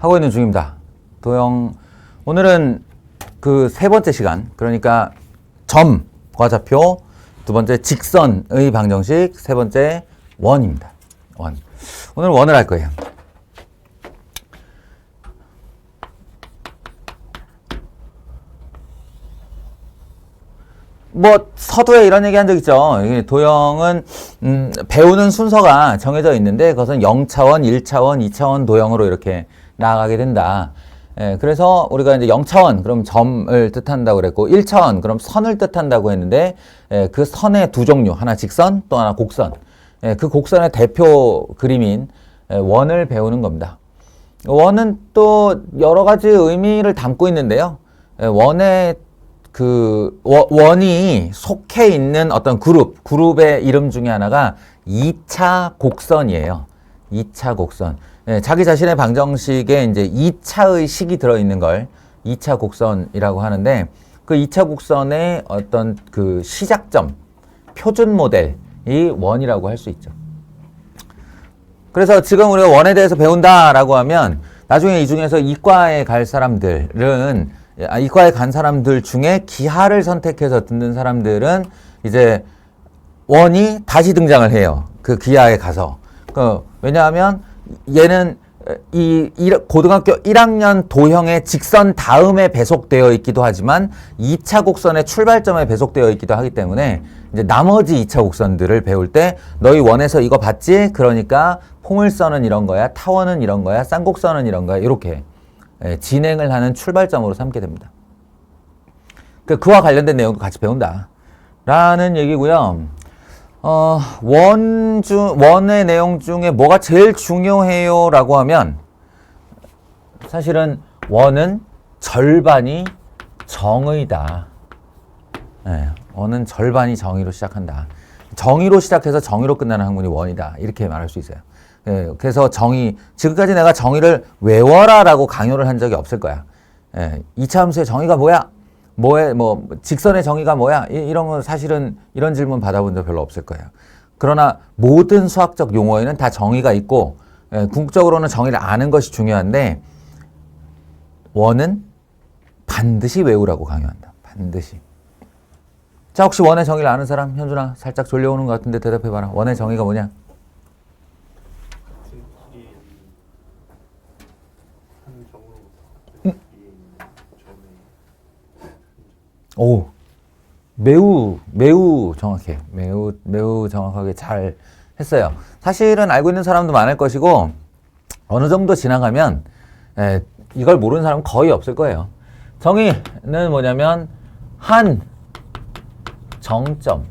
하고 있는 중입니다. 도형 오늘은 그 세 번째 시간, 그러니까 점, 과좌표, 두 번째 직선의 방정식, 세 번째 원입니다. 원. 오늘 원을 할 거예요. 뭐 서두에 이런 얘기 한 적 있죠. 도형은 배우는 순서가 정해져 있는데 그것은 0차원, 1차원, 2차원 도형으로 이렇게 나아가게 된다. 그래서 우리가 이제 0차원 그럼 점을 뜻한다고 그랬고 1차원 그럼 선을 뜻한다고 했는데 그 선의 두 종류, 하나 직선 또 하나 곡선. 그 곡선의 대표 그림인 원을 배우는 겁니다. 원은 또 여러 가지 의미를 담고 있는데요. 원의 원이 속해 있는 어떤 그룹의 이름 중에 하나가 2차 곡선이에요. 2차 곡선. 자기 자신의 방정식에 이제 2차의 식이 들어있는 걸 2차 곡선이라고 하는데 그 2차 곡선의 어떤 그 시작점, 표준 모델이 원이라고 할 수 있죠. 그래서 지금 우리가 원에 대해서 배운다라고 하면 나중에 이 중에서 이과에 간 사람들 중에 기하를 선택해서 듣는 사람들은 이제 원이 다시 등장을 해요. 그 기하에 가서. 왜냐하면 얘는 이 고등학교 1학년 도형의 직선 다음에 배속되어 있기도 하지만 2차 곡선의 출발점에 배속되어 있기도 하기 때문에 이제 나머지 2차 곡선들을 배울 때 너희 원에서 이거 봤지? 그러니까 포물선은 이런 거야, 타원은 이런 거야, 쌍곡선은 이런 거야, 이렇게 진행을 하는 출발점으로 삼게 됩니다. 그와 관련된 내용도 같이 배운다 라는 얘기고요. 원의 내용 중에 뭐가 제일 중요해요 라고 하면 사실은 원은 절반이 정의다. 원은 절반이 정의로 시작한다. 정의로 시작해서 정의로 끝나는 학문이 원이다. 이렇게 말할 수 있어요. 그래서 지금까지 내가 정의를 외워라 라고 강요를 한 적이 없을 거야. 2차 함수의 정의가 뭐야? 직선의 정의가 뭐야? 이런 건 사실은 이런 질문 받아본 적 별로 없을 거예요. 그러나 모든 수학적 용어에는 다 정의가 있고, 궁극적으로는 정의를 아는 것이 중요한데, 원은 반드시 외우라고 강요한다. 반드시. 자, 혹시 원의 정의를 아는 사람? 현준아, 살짝 졸려오는 것 같은데 대답해봐라. 원의 정의가 뭐냐? 오, 매우 정확해. 매우 정확하게 잘 했어요. 사실은 알고 있는 사람도 많을 것이고, 어느 정도 지나가면, 이걸 모르는 사람은 거의 없을 거예요. 정의는 뭐냐면, 한 정점,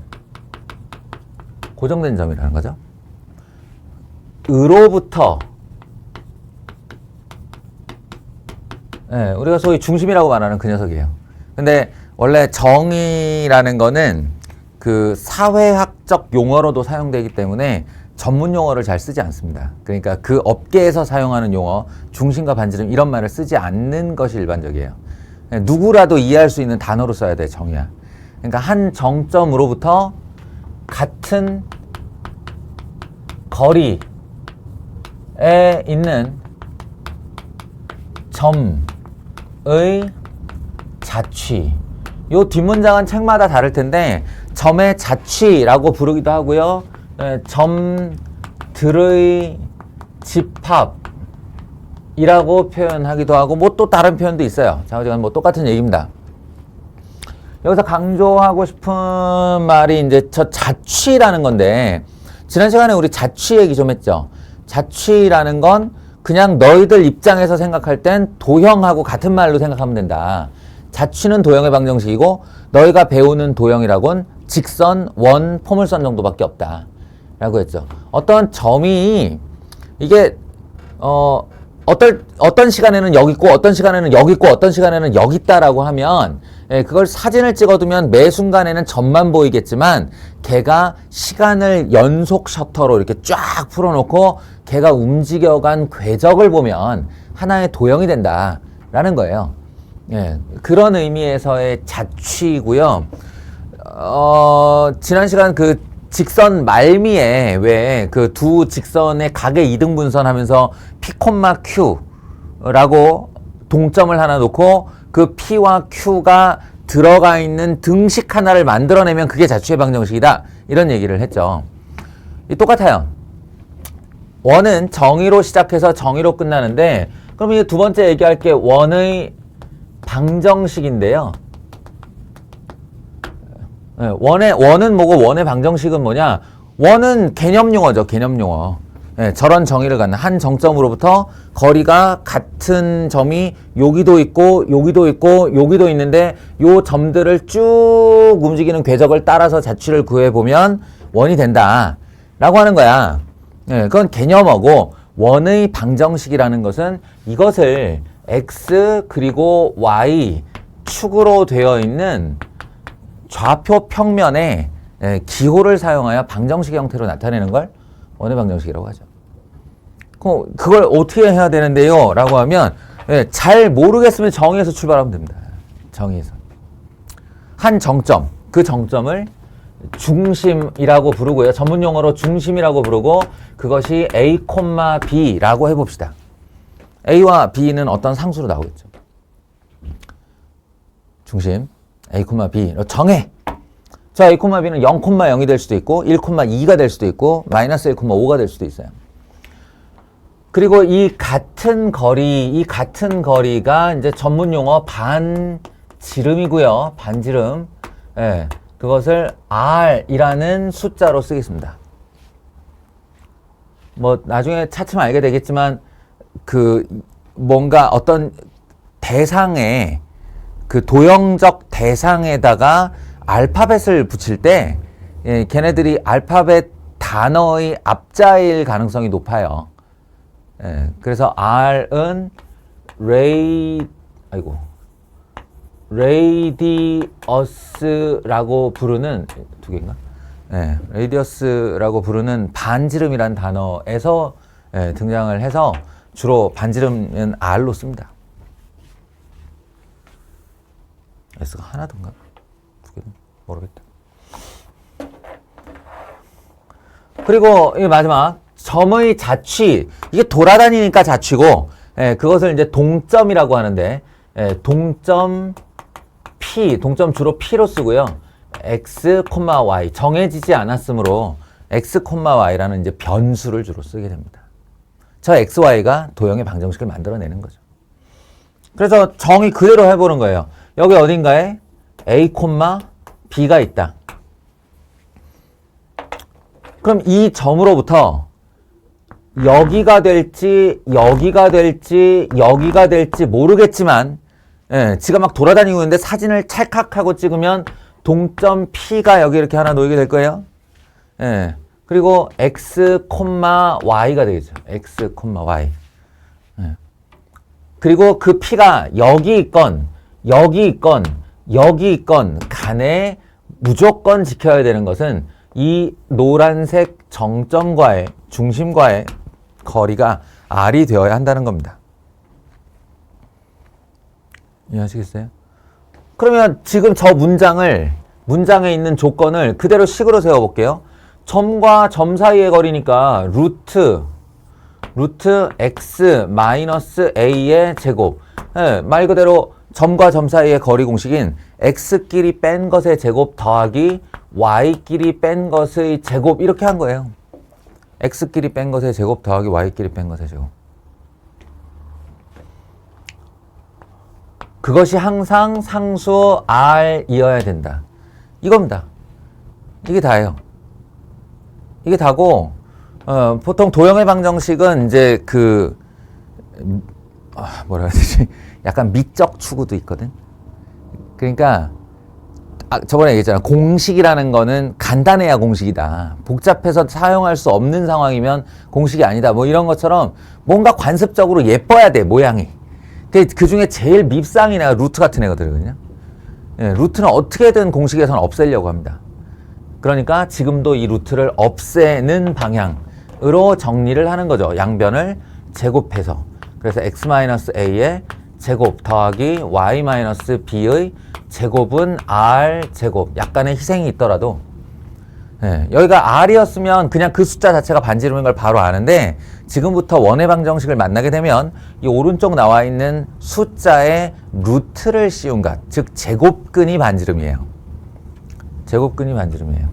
고정된 점이라는 거죠. 으로부터, 우리가 소위 중심이라고 말하는 그 녀석이에요. 근데, 원래 정의라는 거는 그 사회학적 용어로도 사용되기 때문에 전문 용어를 잘 쓰지 않습니다. 그러니까 그 업계에서 사용하는 용어, 중심과 반지름 이런 말을 쓰지 않는 것이 일반적이에요. 누구라도 이해할 수 있는 단어로 써야 돼, 정의야. 그러니까 한 정점으로부터 같은 거리에 있는 점의 자취. 요 뒷문장은 책마다 다를 텐데 점의 자취라고 부르기도 하고요. 점들의 집합이라고 표현하기도 하고 뭐 또 다른 표현도 있어요. 자, 어쨌든 뭐 똑같은 얘기입니다. 여기서 강조하고 싶은 말이 이제 저 자취라는 건데 지난 시간에 우리 자취 얘기 좀 했죠. 자취라는 건 그냥 너희들 입장에서 생각할 땐 도형하고 같은 말로 생각하면 된다. 자취는 도형의 방정식이고 너희가 배우는 도형이라고는 직선, 원, 포물선 정도밖에 없다 라고 했죠. 어떤 점이 이게 어떤 시간에는 여기 있고 어떤 시간에는 여기 있고 어떤 시간에는 여기 있다라고 하면 그걸 사진을 찍어두면 매 순간에는 점만 보이겠지만 걔가 시간을 연속 셔터로 이렇게 쫙 풀어놓고 걔가 움직여간 궤적을 보면 하나의 도형이 된다라는 거예요. 그런 의미에서의 자취고요. 지난 시간 그 직선 말미에 왜 그 두 직선의 각의 이등분선 하면서 P, Q 라고 동점을 하나 놓고 그 P와 Q가 들어가 있는 등식 하나를 만들어내면 그게 자취의 방정식이다. 이런 얘기를 했죠. 똑같아요. 원은 정의로 시작해서 정의로 끝나는데 그럼 이제 두 번째 얘기할 게 원의 방정식인데요. 원은 뭐고 원의 방정식은 뭐냐? 원은 개념용어죠. 개념용어. 저런 정의를 갖는 한 정점으로부터 거리가 같은 점이 여기도 있고 여기도 있고 여기도 있는데 요 점들을 쭉 움직이는 궤적을 따라서 자취를 구해보면 원이 된다 라고 하는 거야. 그건 개념어고 원의 방정식이라는 것은 이것을 x 그리고 y 축으로 되어 있는 좌표 평면에 기호를 사용하여 방정식 형태로 나타내는 걸 원의 방정식이라고 하죠. 그걸 어떻게 해야 되는데요? 라고 하면 잘 모르겠으면 정의에서 출발하면 됩니다. 정의에서. 한 정점, 그 정점을 중심이라고 부르고요. 전문 용어로 중심이라고 부르고 그것이 A, B라고 해봅시다. A와 B는 어떤 상수로 나오겠죠. 중심 A, B 정해. 자, A, B는 0,0이 될 수도 있고 1,2가 될 수도 있고 마이너스 1,5가 될 수도 있어요. 그리고 이 같은 거리가 이제 전문 용어 반지름이고요. 반지름. 그것을 R이라는 숫자로 쓰겠습니다. 뭐 나중에 차츰 알게 되겠지만 그 뭔가 어떤 대상에 그 도형적 대상에다가 알파벳을 붙일 때 걔네들이 알파벳 단어의 앞자일 가능성이 높아요. 그래서 R은 레이디어스라고 부르는 두 개인가? 레이디어스라고 부르는 반지름이라는 단어에서 등장을 해서 주로 반지름은 R로 씁니다. S가 하나든가 두 개는 모르겠다. 그리고 이 마지막 점의 자취, 이게 돌아다니니까 자취고 그것을 이제 동점이라고 하는데 동점 P, 동점 주로 P로 쓰고요. X, Y 정해지지 않았으므로 X, Y라는 이제 변수를 주로 쓰게 됩니다. 저 X, Y가 도형의 방정식을 만들어내는 거죠. 그래서 정의 그대로 해보는 거예요. 여기 어딘가에 A, B가 있다. 그럼 이 점으로부터 여기가 될지 여기가 될지 여기가 될지 모르겠지만 지가 막 돌아다니고 있는데 사진을 찰칵하고 찍으면 동점 P가 여기 이렇게 하나 놓이게 될 거예요. 그리고 X, Y가 되겠죠. X, Y. 그리고 그 P가 여기 있건 여기 있건 여기 있건 간에 무조건 지켜야 되는 것은 이 노란색 정점과의 중심과의 거리가 R이 되어야 한다는 겁니다. 이해하시겠어요? 그러면 지금 저 문장에 있는 조건을 그대로 식으로 세워볼게요. 점과 점 사이의 거리니까 루트 x 마이너스 a의 제곱. 말 그대로 점과 점 사이의 거리 공식인 x끼리 뺀 것의 제곱 더하기 y끼리 뺀 것의 제곱 이렇게 한 거예요. x끼리 뺀 것의 제곱 더하기 y끼리 뺀 것의 제곱. 그것이 항상 상수 R이어야 된다. 이겁니다. 이게 다예요. 이게 다고, 보통 도형의 방정식은 이제 뭐라 해야 되지? 약간 미적 추구도 있거든. 그러니까, 저번에 얘기했잖아. 공식이라는 거는 간단해야 공식이다. 복잡해서 사용할 수 없는 상황이면 공식이 아니다. 뭐 이런 것처럼 뭔가 관습적으로 예뻐야 돼, 모양이. 그 중에 제일 밉상이 내가 루트 같은 애거든요. 루트는 어떻게든 공식에서는 없애려고 합니다. 그러니까 지금도 이 루트를 없애는 방향으로 정리를 하는 거죠. 양변을 제곱해서. 그래서 x-a의 제곱 더하기 y-b의 제곱은 r제곱. 약간의 희생이 있더라도 여기가 r이었으면 그냥 그 숫자 자체가 반지름인 걸 바로 아는데 지금부터 원의 방정식을 만나게 되면 이 오른쪽 나와 있는 숫자의 루트를 씌운 것, 즉 제곱근이 반지름이에요. 제곱근이 반지름이에요.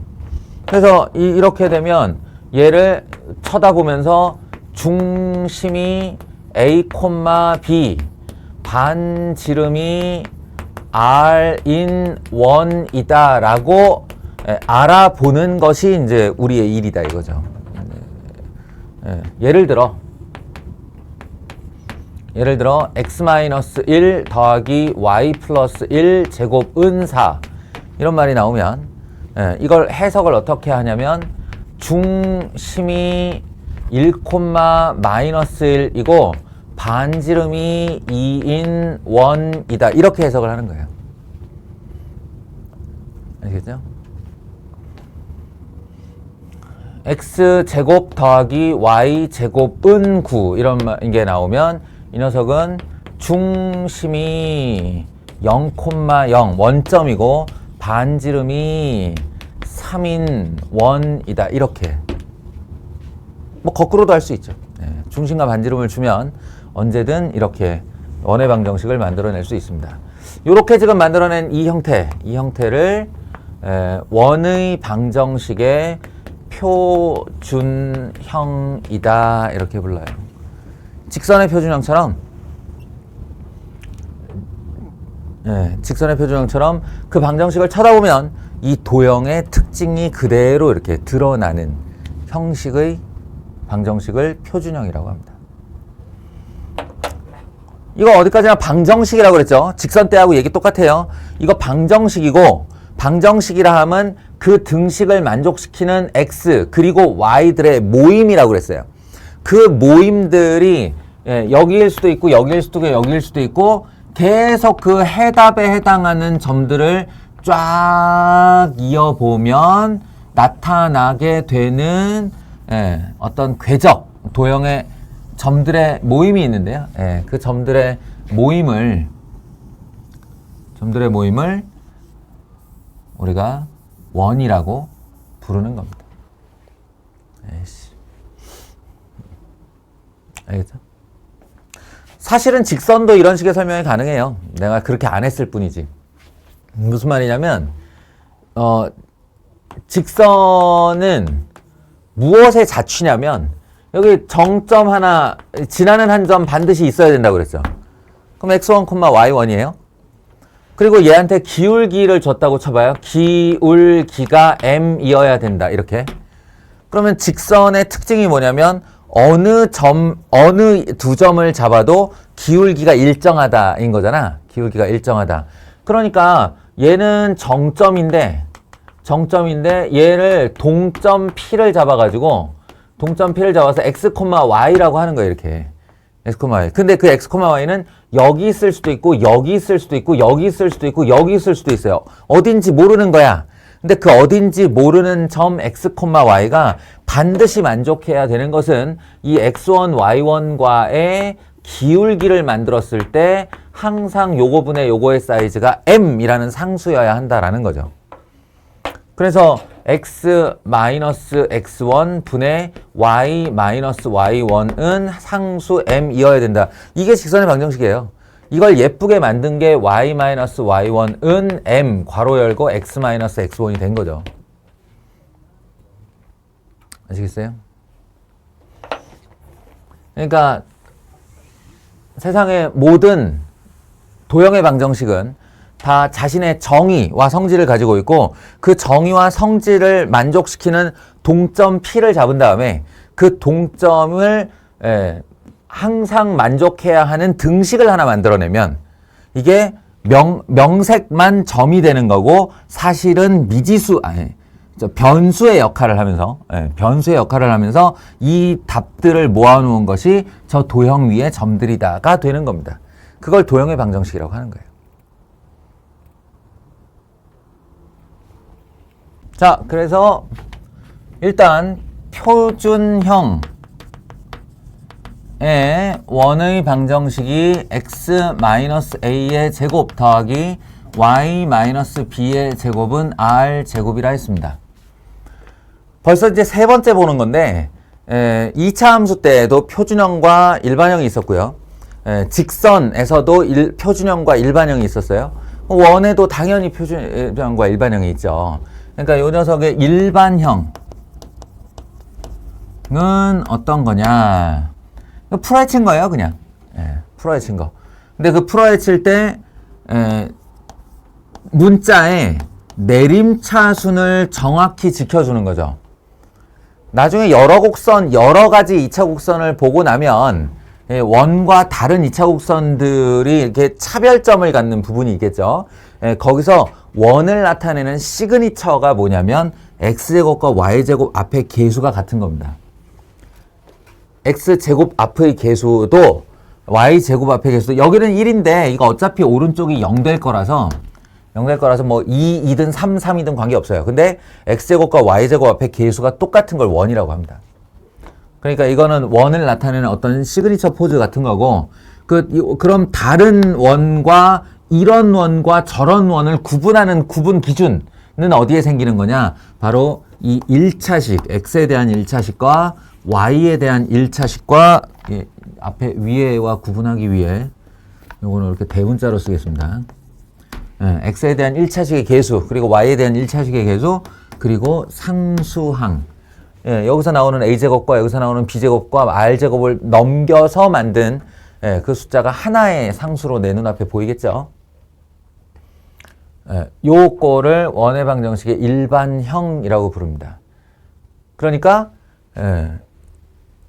그래서 이렇게 되면 얘를 쳐다보면서 중심이 A, B, 반지름이 R인 원이다 라고 알아보는 것이 이제 우리의 일이다 이거죠. 예를 들어 x-1 더하기 y 플러스 1 제곱은 4 이런 말이 나오면 이걸 해석을 어떻게 하냐면 중심이 1, 마이너스 1이고 반지름이 2인 원이다 이렇게 해석을 하는 거예요. 알겠죠? x제곱 더하기 y제곱은 9 이런 게 나오면 이 녀석은 중심이 0,0 원점이고 반지름이 3인 원이다 이렇게 뭐 거꾸로도 할 수 있죠. 중심과 반지름을 주면 언제든 이렇게 원의 방정식을 만들어낼 수 있습니다. 이렇게 지금 만들어낸 이 형태를 원의 방정식의 표준형이다 이렇게 불러요. 직선의 표준형처럼 직선의 표준형처럼 그 방정식을 쳐다보면 이 도형의 특징이 그대로 이렇게 드러나는 형식의 방정식을 표준형이라고 합니다. 이거 어디까지나 방정식이라고 그랬죠. 직선대하고 얘기 똑같아요. 이거 방정식이고 방정식이라 하면 그 등식을 만족시키는 x 그리고 y들의 모임이라고 그랬어요. 그 모임들이 여기일 수도 있고 여기일 수도 있고 여기일 수도 있고 계속 그 해답에 해당하는 점들을 쫙 이어보면 나타나게 되는 어떤 궤적 도형의 점들의 모임이 있는데요. 그 점들의 모임을 우리가 원이라고 부르는 겁니다. 알겠죠? 사실은 직선도 이런 식의 설명이 가능해요. 내가 그렇게 안 했을 뿐이지. 무슨 말이냐면 직선은 무엇의 자취냐면 여기 정점 하나 지나는 한 점 반드시 있어야 된다고 그랬죠. 그럼 x1, y1이에요. 그리고 얘한테 기울기를 줬다고 쳐봐요. 기울기가 m이어야 된다. 이렇게. 그러면 직선의 특징이 뭐냐면 어느 두 점을 잡아도 기울기가 일정하다인 거잖아. 기울기가 일정하다. 그러니까 얘는 정점인데 얘를 동점 P를 잡아가지고 동점 P를 잡아서 x, y라고 하는 거예요. 이렇게. x, y. 근데 그 x, y는 여기 있을 수도 있고 여기 있을 수도 있고 여기 있을 수도 있고 여기 있을 수도 있어요. 어딘지 모르는 거야. 근데 그 어딘지 모르는 점 x, y가 반드시 만족해야 되는 것은 이 x1, y1과의 기울기를 만들었을 때 항상 요거분의 요거의 사이즈가 m이라는 상수여야 한다라는 거죠. 그래서 x-x1 분의 y-y1은 상수 m이어야 된다. 이게 직선의 방정식이에요. 이걸 예쁘게 만든 게 y-y1은 m 괄호 열고 x-x1이 된 거죠. 아시겠어요? 그러니까 세상의 모든 도형의 방정식은 다 자신의 정의와 성질을 가지고 있고 그 정의와 성질을 만족시키는 동점 P를 잡은 다음에 그 동점을 항상 만족해야 하는 등식을 하나 만들어내면 이게 명색만 점이 되는 거고 사실은 변수의 역할을 하면서 이 답들을 모아놓은 것이 저 도형 위의 점들이다가 되는 겁니다. 그걸 도형의 방정식이라고 하는 거예요. 자, 그래서 일단 표준형의 원의 방정식이 x-a의 제곱 더하기 y-b의 제곱은 r제곱이라 했습니다. 벌써 이제 세 번째 보는 건데 2차 함수 때에도 표준형과 일반형이 있었고요. 직선에서도 표준형과 일반형이 있었어요. 원에도 당연히 표준형과 일반형이 있죠. 그러니까 이 녀석의 일반형은 어떤 거냐? 풀어헤친 거예요, 그냥. 풀어헤친 거. 근데 그 풀어헤칠 때 문자에 내림차순을 정확히 지켜주는 거죠. 나중에 여러 곡선, 여러 가지 2차 곡선을 보고 나면 원과 다른 2차 곡선들이 이렇게 차별점을 갖는 부분이 있겠죠. 거기서 원을 나타내는 시그니처가 뭐냐면 x제곱과 y제곱 앞의 계수가 같은 겁니다. x제곱 앞의 계수도 y제곱 앞의 계수도 여기는 1인데 이거 어차피 오른쪽이 0 될 거라서 뭐 2든 3이든 관계없어요. 근데 x제곱과 y제곱 앞의 계수가 똑같은 걸 원이라고 합니다. 그러니까 이거는 원을 나타내는 어떤 시그니처 포즈 같은 거고, 그럼 다른 원과 이런 원과 저런 원을 구분하는 구분 기준은 어디에 생기는 거냐? 바로 이 1차식, x에 대한 1차식과 y에 대한 1차식과 앞에 위에와 구분하기 위해 요거는 이렇게 대문자로 쓰겠습니다. x에 대한 1차식의 계수, 그리고 y에 대한 1차식의 계수, 그리고 상수항. 여기서 나오는 a제곱과 여기서 나오는 b제곱과 r제곱을 넘겨서 만든 그 숫자가 하나의 상수로 내 눈앞에 보이겠죠? 요거를 원의 방정식의 일반형이라고 부릅니다. 그러니까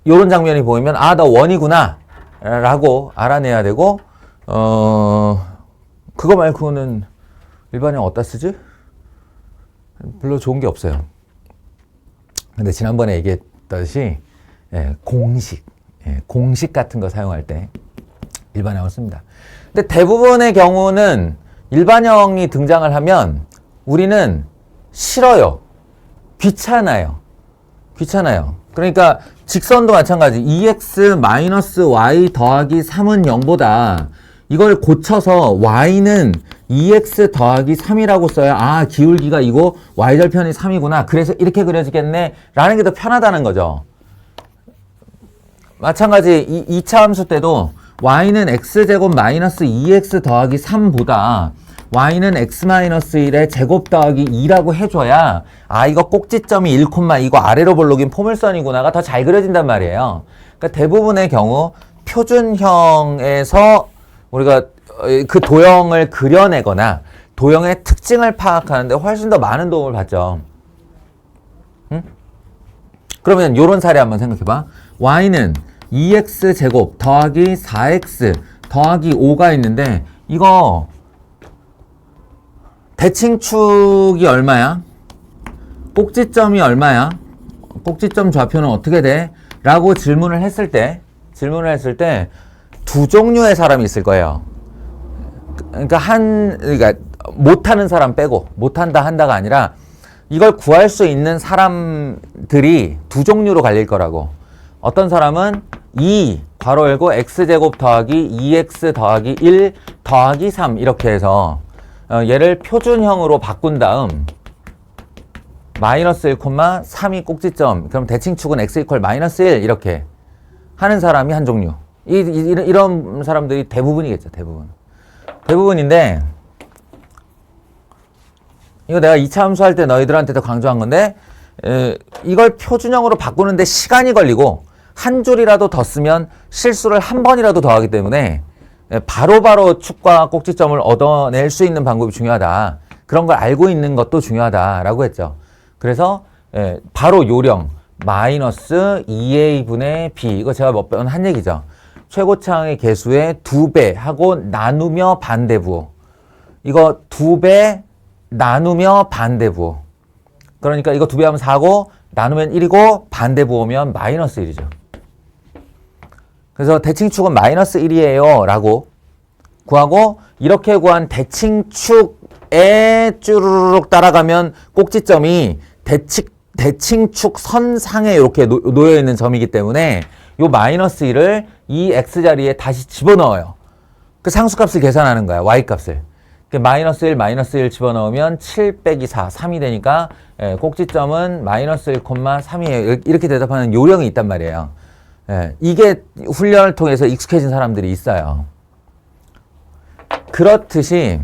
요런 장면이 보이면 아, 나 원이구나 라고 알아내야 되고, 그거 말고는 일반형 어디다 쓰지? 별로 좋은 게 없어요. 근데 지난번에 얘기했듯이 공식 같은 거 사용할 때 일반형을 씁니다. 근데 대부분의 경우는 일반형이 등장을 하면 우리는 싫어요. 귀찮아요. 그러니까 직선도 마찬가지. 2x-y 더하기 3은 0보다 이걸 고쳐서 y는 2x 더하기 3이라고 써야 아, 기울기가 이거 y절편이 3이구나. 그래서 이렇게 그려지겠네. 라는 게 더 편하다는 거죠. 마찬가지 2차 함수 때도 y는 x제곱 마이너스 2x 더하기 3보다 y는 x-1의 제곱 더하기 2라고 해줘야 아, 이거 꼭지점이 1, 이거 아래로 볼록인 포물선이구나가 더 잘 그려진단 말이에요. 그러니까 대부분의 경우 표준형에서 우리가 그 도형을 그려내거나 도형의 특징을 파악하는데 훨씬 더 많은 도움을 받죠. 응? 그러면 요런 사례 한번 생각해봐. y는 2x제곱 더하기 4x 더하기 5가 있는데 이거 대칭축이 얼마야? 꼭지점이 얼마야? 꼭지점 좌표는 어떻게 돼? 라고 질문을 했을 때 두 종류의 사람이 있을 거예요. 그러니까 못하는 사람 빼고, 못한다 한다가 아니라 이걸 구할 수 있는 사람들이 두 종류로 갈릴 거라고. 어떤 사람은 2 괄호 열고 x제곱 더하기 2x 더하기 1 더하기 3 이렇게 해서 얘를 표준형으로 바꾼 다음 마이너스 1, 3이 꼭지점. 그럼 대칭축은 x 이퀄 마이너스 1 이렇게 하는 사람이 한 종류. 이런 사람들이 대부분이겠죠. 대부분인데 이거 내가 2차 함수할 때 너희들한테도 강조한 건데 이걸 표준형으로 바꾸는데 시간이 걸리고 한 줄이라도 더 쓰면 실수를 한 번이라도 더 하기 때문에 바로바로 축과 꼭지점을 얻어낼 수 있는 방법이 중요하다. 그런 걸 알고 있는 것도 중요하다라고 했죠. 그래서 바로 요령 마이너스 2a분의 b 이거 제가 몇 번 한 얘기죠. 최고차항의 개수의 2배 하고 나누며 반대부호. 이거 2배 나누며 반대부호. 그러니까 이거 2배 하면 4고 나누면 1이고 반대부호면 마이너스 1이죠. 그래서 대칭축은 마이너스 1이에요 라고 구하고 이렇게 구한 대칭축에 쭈르륵 따라가면 꼭지점이 대칭축 선상에 이렇게 놓여 있는 점이기 때문에 요 마이너스 1을 이 x자리에 다시 집어넣어요. 그 상수값을 계산하는 거야. y값을. 마이너스 1, 마이너스 1 집어넣으면 7 빼기 4, 3이 되니까 꼭지점은 마이너스 1, 3이에요. 이렇게 대답하는 요령이 있단 말이에요. 이게 훈련을 통해서 익숙해진 사람들이 있어요. 그렇듯이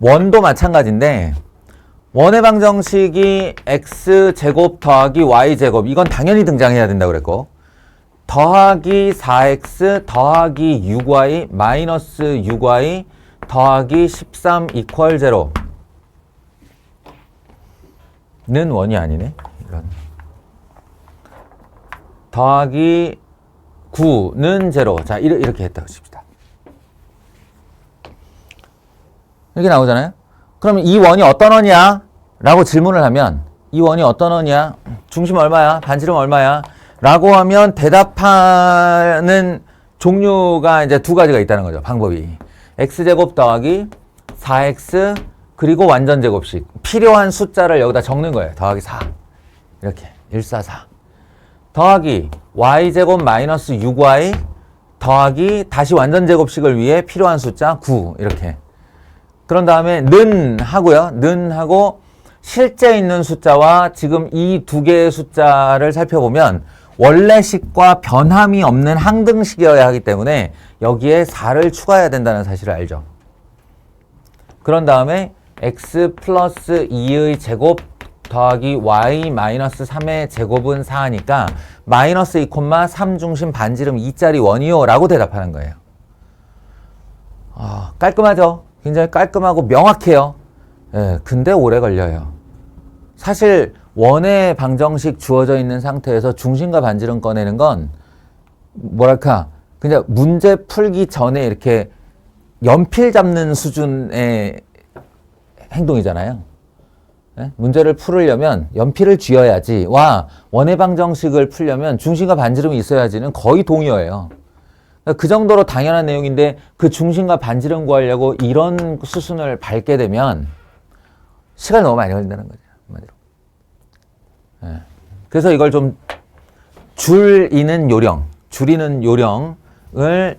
원도 마찬가지인데 원의 방정식이 x제곱 더하기 y제곱 이건 당연히 등장해야 된다고 그랬고 더하기 4x 더하기 6y 마이너스 6y 더하기 13 이퀄 0는 원이 아니네. 이런. 더하기 9는 0. 자, 이렇게 했다고 칩시다. 이렇게 나오잖아요. 그러면 이 원이 어떤 원이야? 라고 질문을 하면 이 원이 어떤 원이야? 중심 얼마야? 반지름 얼마야? 라고 하면 대답하는 종류가 이제 두 가지가 있다는 거죠. 방법이. x제곱 더하기 4x 그리고 완전제곱식. 필요한 숫자를 여기다 적는 거예요. 더하기 4. 이렇게. 144. 더하기 y제곱 마이너스 6y 더하기 다시 완전제곱식을 위해 필요한 숫자 9. 이렇게. 그런 다음에 는 하고요. 는 하고 실제 있는 숫자와 지금 이 두 개의 숫자를 살펴보면 원래식과 변함이 없는 항등식이어야 하기 때문에 여기에 4를 추가해야 된다는 사실을 알죠. 그런 다음에 x 플러스 2의 제곱 더하기 y 마이너스 3의 제곱은 4니까 마이너스 2, 3 중심 반지름 2짜리 원이요 라고 대답하는 거예요. 깔끔하죠? 굉장히 깔끔하고 명확해요. 근데 오래 걸려요. 사실 원의 방정식 주어져 있는 상태에서 중심과 반지름 꺼내는 건 뭐랄까 그냥 문제 풀기 전에 이렇게 연필 잡는 수준의 행동이잖아요. 문제를 풀으려면 연필을 쥐어야지 원의 방정식을 풀려면 중심과 반지름이 있어야지는 거의 동의어예요. 그 정도로 당연한 내용인데 그 중심과 반지름 구하려고 이런 수순을 밟게 되면 시간이 너무 많이 걸린다는 거죠. 그래서 이걸 좀 줄이는 요령을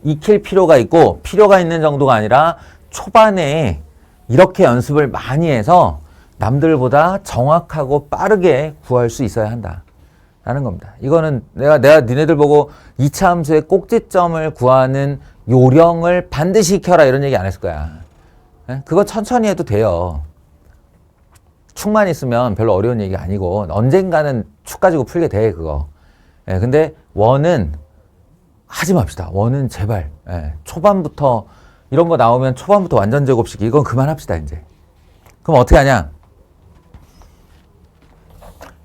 익힐 필요가 있고 필요가 있는 정도가 아니라 초반에 이렇게 연습을 많이 해서 남들보다 정확하고 빠르게 구할 수 있어야 한다라는 겁니다. 이거는 내가 니네들 보고 2차 함수의 꼭지점을 구하는 요령을 반드시 익혀라 이런 얘기 안 했을 거야. 그거 천천히 해도 돼요. 축만 있으면 별로 어려운 얘기가 아니고 언젠가는 축 가지고 풀게 돼 그거. 근데 원은 하지 맙시다. 원은 제발 초반부터 이런 거 나오면 초반부터 완전 제곱식 이건 그만합시다 이제. 그럼 어떻게 하냐?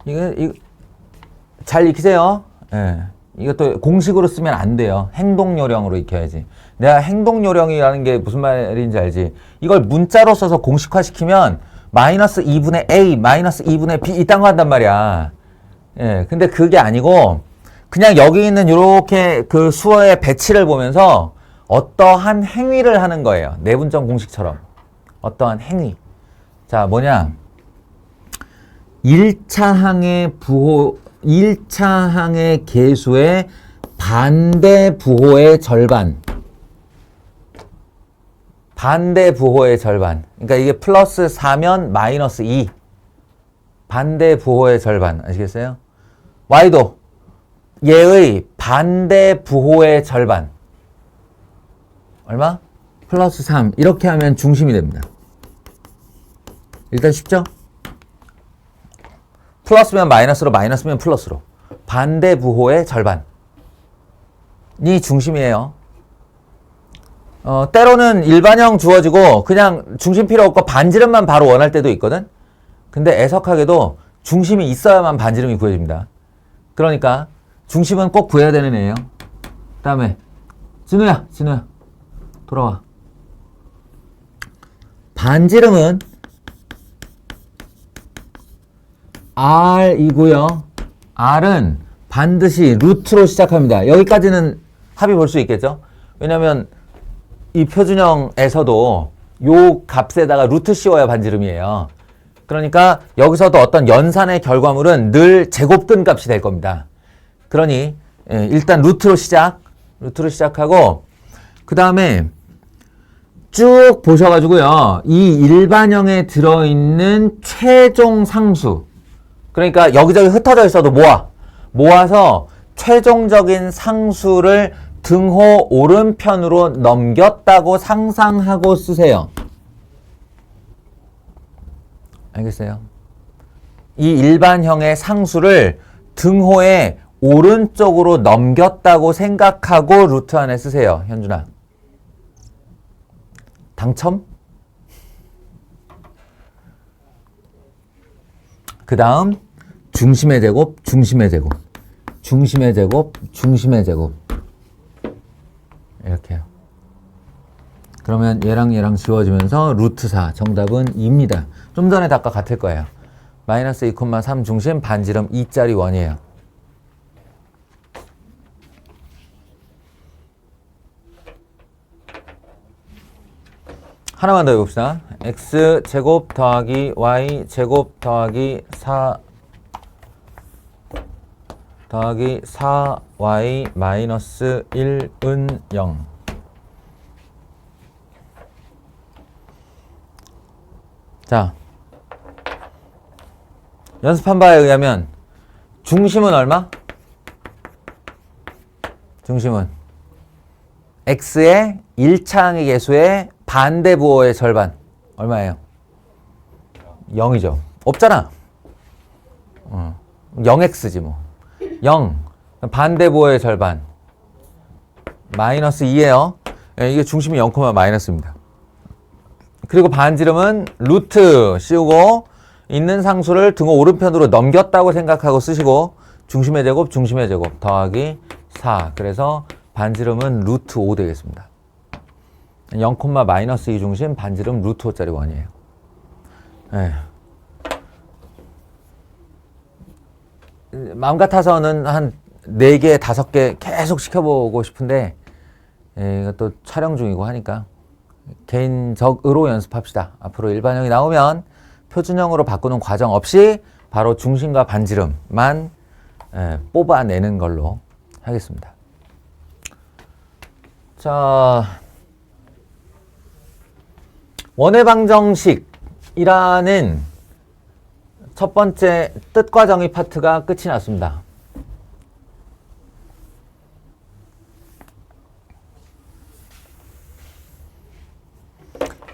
이거 잘 익히세요. 이것도 공식으로 쓰면 안 돼요. 행동 요령으로 익혀야지. 내가 행동 요령이라는 게 무슨 말인지 알지? 이걸 문자로 써서 공식화 시키면 마이너스 2분의 A, 마이너스 2분의 B 이딴 거 한단 말이야. 근데 그게 아니고 그냥 여기 있는 이렇게 그 수어의 배치를 보면서 어떠한 행위를 하는 거예요. 내분점 공식처럼. 어떠한 행위. 자, 뭐냐? 1차 항의 계수의 반대 부호의 절반. 반대 부호의 절반. 그러니까 이게 플러스 4면 마이너스 2. 반대 부호의 절반. 아시겠어요? y도 얘의 반대 부호의 절반. 얼마? 플러스 3. 이렇게 하면 중심이 됩니다. 일단 쉽죠? 플러스면 마이너스로, 마이너스면 플러스로. 반대 부호의 절반이 중심이에요. 때로는 일반형 주어지고 그냥 중심 필요 없고 반지름만 바로 원할 때도 있거든. 근데 애석하게도 중심이 있어야만 반지름이 구해집니다. 그러니까 중심은 꼭 구해야 되는 애예요. 그 다음에 진우야 돌아와. 반지름은 R이고요. R은 반드시 루트로 시작합니다. 여기까지는 합의 볼 수 있겠죠? 왜냐면 이 표준형에서도 요 값에다가 루트 씌워야 반지름이에요. 그러니까 여기서도 어떤 연산의 결과물은 늘 제곱근 값이 될 겁니다. 그러니 일단 루트로 시작하고 그 다음에 쭉 보셔가지고요. 이 일반형에 들어있는 최종 상수. 그러니까 여기저기 흩어져 있어도 모아서 최종적인 상수를 등호 오른편으로 넘겼다고 상상하고 쓰세요. 알겠어요? 이 일반형의 상수를 등호의 오른쪽으로 넘겼다고 생각하고 루트 안에 쓰세요. 현준아. 당첨? 그 다음 중심의 제곱, 중심의 제곱, 중심의 제곱, 중심의 제곱. 이렇게요. 그러면 얘랑 지워지면서 루트 4. 정답은 2입니다. 좀 전에 답과 같을 거예요. 마이너스 2,3 중심 반지름 2짜리 원이에요. 하나만 더 해봅시다. x제곱 더하기 y제곱 더하기 4 더하기 4y 마이너스 1은 0. 자, 연습한 바에 의하면 중심은 얼마? 중심은 x의 1차항의 개수의 반대 부호의 절반. 얼마예요? 0이죠. 없잖아. 0x지 뭐. 0. 반대 부호의 절반. 마이너스 2예요. 이게 중심이 0, 마이너스입니다. 그리고 반지름은 루트 씌우고 있는 상수를 등호 오른편으로 넘겼다고 생각하고 쓰시고 중심의 제곱 더하기 4. 그래서 반지름은 루트 5 되겠습니다. 0, 마이너스 2 중심 반지름 루트 5짜리 원이에요. 네. 마음 같아서는 한 4개, 5개 계속 시켜보고 싶은데 이것도 촬영 중이고 하니까 개인적으로 연습합시다. 앞으로 일반형이 나오면 표준형으로 바꾸는 과정 없이 바로 중심과 반지름만 뽑아내는 걸로 하겠습니다. 자, 원의 방정식이라는 첫 번째 뜻과 정의 파트가 끝이 났습니다.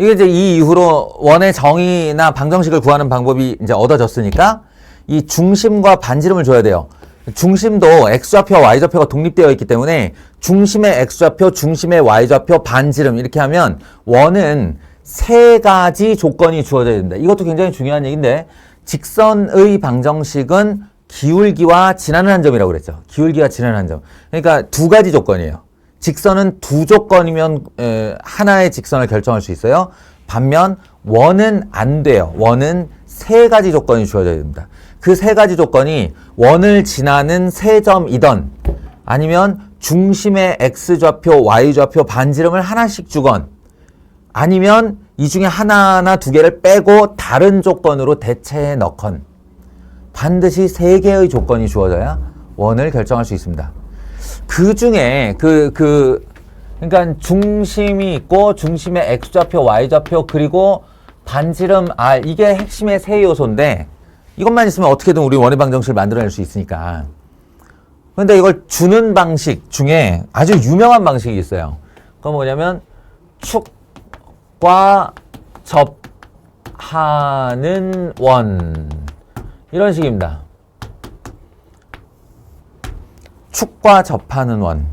이게 이제 이 이후로 원의 정의나 방정식을 구하는 방법이 이제 얻어졌으니까 이 중심과 반지름을 줘야 돼요. 중심도 x좌표와 y좌표가 독립되어 있기 때문에 중심의 x좌표, 중심의 y좌표, 반지름 이렇게 하면 원은 3가지 조건이 주어져야 된다. 이것도 굉장히 중요한 얘기인데 직선의 방정식은 기울기와 지나는 한 점이라고 그랬죠. 기울기와 지나는 한 점. 그러니까 2가지 조건이에요. 직선은 2조건이면 하나의 직선을 결정할 수 있어요. 반면 원은 안 돼요. 원은 3가지 조건이 주어져야 됩니다. 그 3가지 조건이 원을 지나는 3점이던 아니면 중심의 x좌표, y좌표, 반지름을 하나씩 주건 아니면 이 중에 하나나 2개를 빼고 다른 조건으로 대체해 넣건 반드시 3개의 조건이 주어져야 원을 결정할 수 있습니다. 그 중에 그러니까 중심이 있고 중심의 x좌표, y좌표 그리고 반지름 r 이게 핵심의 세 요소인데 이것만 있으면 어떻게든 우리 원의 방정식을 만들어낼 수 있으니까. 그런데 이걸 주는 방식 중에 아주 유명한 방식이 있어요. 그건 뭐냐면 축과 접하는 원 이런 식입니다. 축과 접하는 원.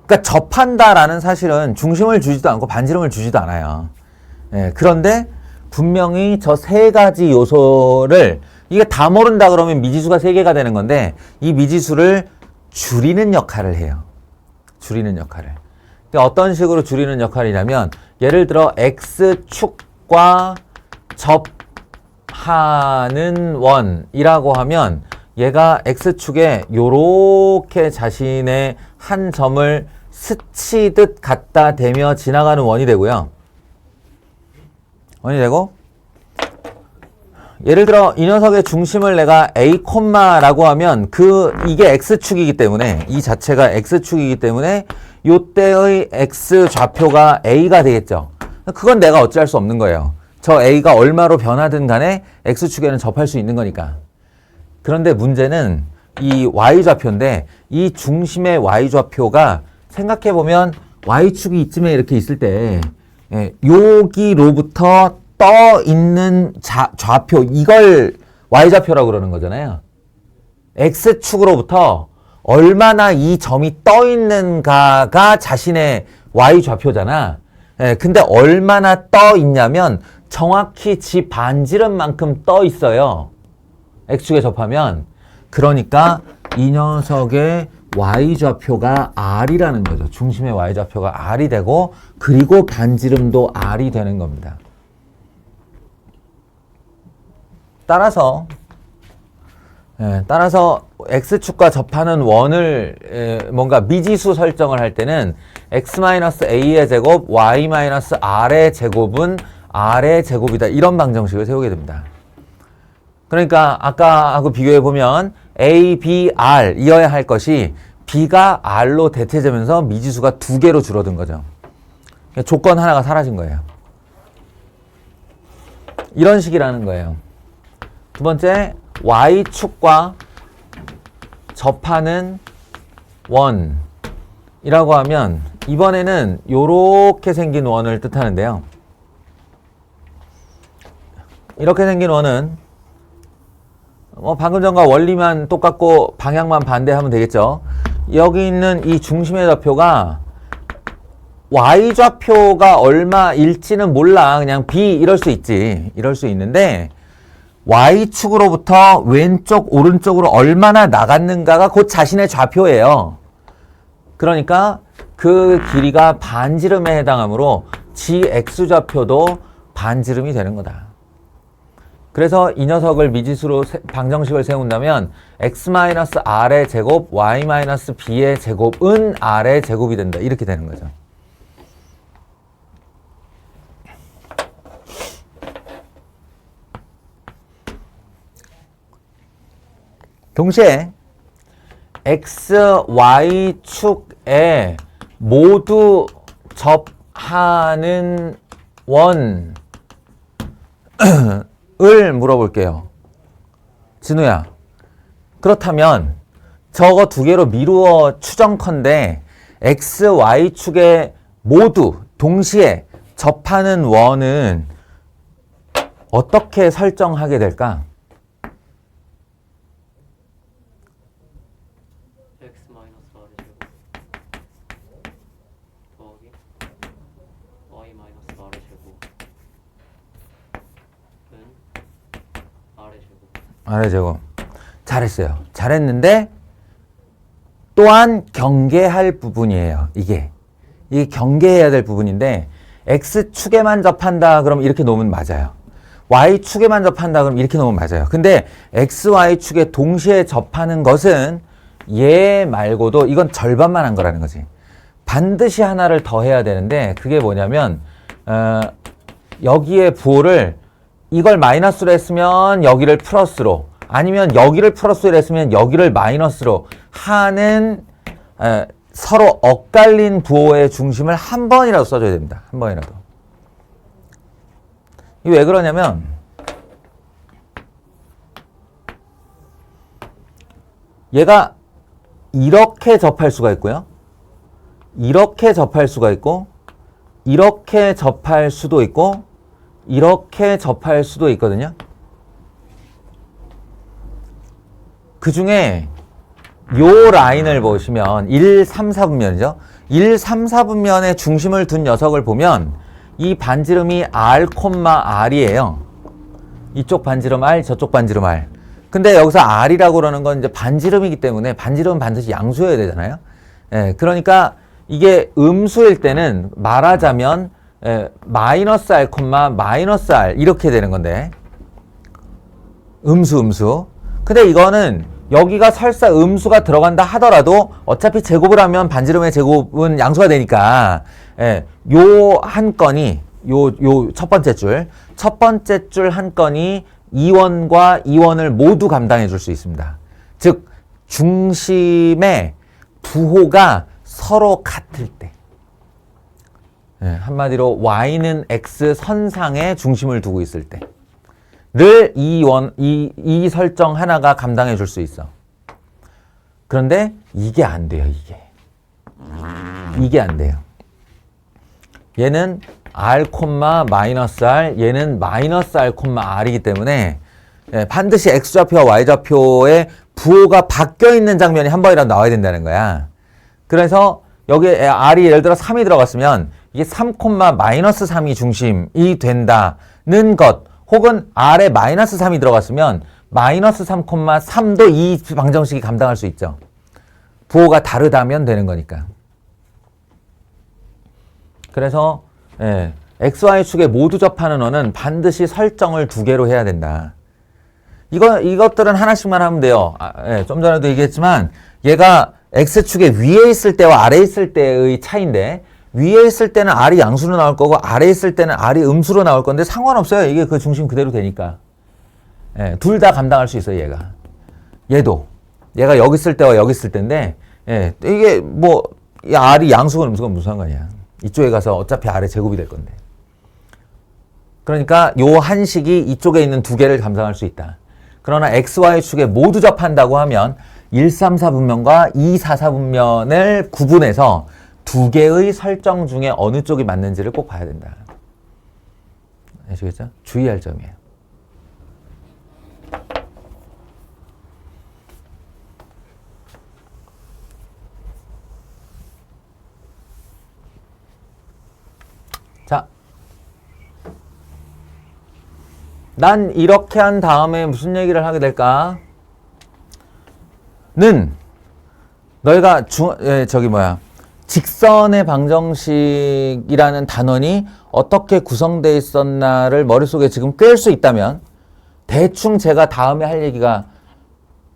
그러니까 접한다라는 사실은 중심을 주지도 않고 반지름을 주지도 않아요. 그런데 분명히 저 3가지 요소를 이게 다 모른다 그러면 미지수가 3개가 되는 건데 이 미지수를 줄이는 역할을 해요. 줄이는 역할을. 그러니까 어떤 식으로 줄이는 역할이냐면 예를 들어 x축과 접하는 원이라고 하면 얘가 x축에 요렇게 자신의 한 점을 스치듯 갖다 대며 지나가는 원이 되고요. 원이 되고 예를 들어 이 녀석의 중심을 내가 A, 라고 하면 이게 X축이기 때문에 이 자체가 X축이기 때문에 요때의 X 좌표가 A가 되겠죠. 그건 내가 어찌할 수 없는 거예요. 저 A가 얼마로 변하든 간에 X축에는 접할 수 있는 거니까. 그런데 문제는 이 Y좌표인데 이 중심의 Y좌표가 생각해보면 Y축이 이쯤에 이렇게 있을 때 여기로부터 떠 있는 좌표, 이걸 Y좌표라고 그러는 거잖아요. X축으로부터 얼마나 이 점이 떠 있는가가 자신의 Y좌표잖아. 근데 얼마나 떠 있냐면 정확히 지 반지름만큼 떠 있어요. X축에 접하면. 그러니까 이 녀석의 Y좌표가 R이라는 거죠. 중심의 Y좌표가 R이 되고 그리고 반지름도 R이 되는 겁니다. 따라서 X축과 접하는 원을 뭔가 미지수 설정을 할 때는 X-A의 제곱, Y-R의 제곱은 R의 제곱이다. 이런 방정식을 세우게 됩니다. 그러니까 아까하고 비교해보면 A, B, R 이어야 할 것이 B가 R로 대체되면서 미지수가 2개로 줄어든 거죠. 조건 하나가 사라진 거예요. 이런 식이라는 거예요. 두 번째, Y축과 접하는 원이라고 하면 이번에는 요렇게 생긴 원을 뜻하는데요. 이렇게 생긴 원은 방금 전과 원리만 똑같고 방향만 반대하면 되겠죠. 여기 있는 이 중심의 좌표가 Y좌표가 얼마일지는 몰라. 그냥 B 이럴 수 있지. 이럴 수 있는데 Y축으로부터 왼쪽, 오른쪽으로 얼마나 나갔는가가 곧 자신의 좌표예요. 그러니까 그 길이가 반지름에 해당하므로 지 X좌표도 반지름이 되는 거다. 그래서 이 녀석을 미지수로 방정식을 세운다면 X-R의 제곱, Y-B의 제곱은 R의 제곱이 된다. 이렇게 되는 거죠. 동시에 X, Y축에 모두 접하는 원을 물어볼게요. 진우야, 그렇다면 저거 두 개로 미루어 추정컨대 X, Y축에 모두 동시에 접하는 원은 어떻게 설정하게 될까? R의 제곱. 잘했어요. 잘했는데 또한 경계할 부분이에요. 이게 경계해야 될 부분인데 X축에만 접한다 그럼 이렇게 놓으면 맞아요. Y축에만 접한다 그럼 이렇게 놓으면 맞아요. 근데 X, Y축에 동시에 접하는 것은 얘 말고도 이건 절반만 한 거라는 거지. 반드시 하나를 더 해야 되는데 그게 뭐냐면 여기에 부호를 이걸 마이너스로 했으면 여기를 플러스로, 아니면 여기를 플러스로 했으면 여기를 마이너스로 하는 서로 엇갈린 부호의 중심을 한 번이라도 써줘야 됩니다. 한 번이라도. 이게 왜 그러냐면 얘가 이렇게 접할 수가 있고요. 이렇게 접할 수가 있고 이렇게 접할 수도 있고 이렇게 접할 수도 있거든요. 그 중에 요 라인을 보시면 1, 3, 4분면이죠. 1, 3, 4분면에 중심을 둔 녀석을 보면 이 반지름이 R, R이에요. 이쪽 반지름 R, 저쪽 반지름 R. 근데 여기서 R이라고 그러는 건 이제 반지름이기 때문에 반지름은 반드시 양수여야 되잖아요. 그러니까 이게 음수일 때는 말하자면 마이너스 R, 마이너스 R 이렇게 되는 건데 음수. 근데 이거는 여기가 설사 음수가 들어간다 하더라도 어차피 제곱을 하면 반지름의 제곱은 양수가 되니까 요 한 건이 요 첫 번째 줄 한 건이 2원과 2원을 모두 감당해 줄 수 있습니다. 즉 중심의 부호가 서로 같을 때, 한마디로 y는 x 선상에 중심을 두고 있을 때를 이 설정 하나가 감당해 줄 수 있어. 그런데 이게 안 돼요. 이게 안 돼요. 얘는 r, 마이너스 r, 얘는 마이너스 r, r이기 때문에 반드시 x좌표와 y좌표의 부호가 바뀌어 있는 장면이 한 번이라도 나와야 된다는 거야. 그래서 여기에 r이 예를 들어 3이 들어갔으면 이게 3, 마이너스 3이 중심이 된다는 것, 혹은 r에 마이너스 3이 들어갔으면 마이너스 3, 3도 이 방정식이 감당할 수 있죠. 부호가 다르다면 되는 거니까. 그래서 XY축에 모두 접하는 어는 반드시 설정을 2개로 해야 된다. 이것들은 하나씩만 하면 돼요. 좀 전에도 얘기했지만 얘가 X축에 위에 있을 때와 아래에 있을 때의 차이인데, 위에 있을 때는 R이 양수로 나올 거고 아래에 있을 때는 R이 음수로 나올 건데 상관없어요. 이게 그 중심 그대로 되니까. 둘 다 감당할 수 있어요. 얘가 여기 있을 때와 여기 있을 때인데, 이게 뭐 R이 양수건 음수건 무슨 상관이야. 이쪽에 가서 어차피 아래 제곱이 될 건데. 그러니까 요 한식이 이쪽에 있는 2개를 감당할 수 있다. 그러나 XY축에 모두 접한다고 하면 134분면과 244분면을 구분해서 2개의 설정 중에 어느 쪽이 맞는지를 꼭 봐야 된다. 아시겠죠? 주의할 점이에요. 자, 난 이렇게 한 다음에 무슨 얘기를 하게 될까? 는 너희가 직선의 방정식이라는 단원이 어떻게 구성되어 있었나를 머릿속에 지금 꿰을 수 있다면 대충 제가 다음에 할 얘기가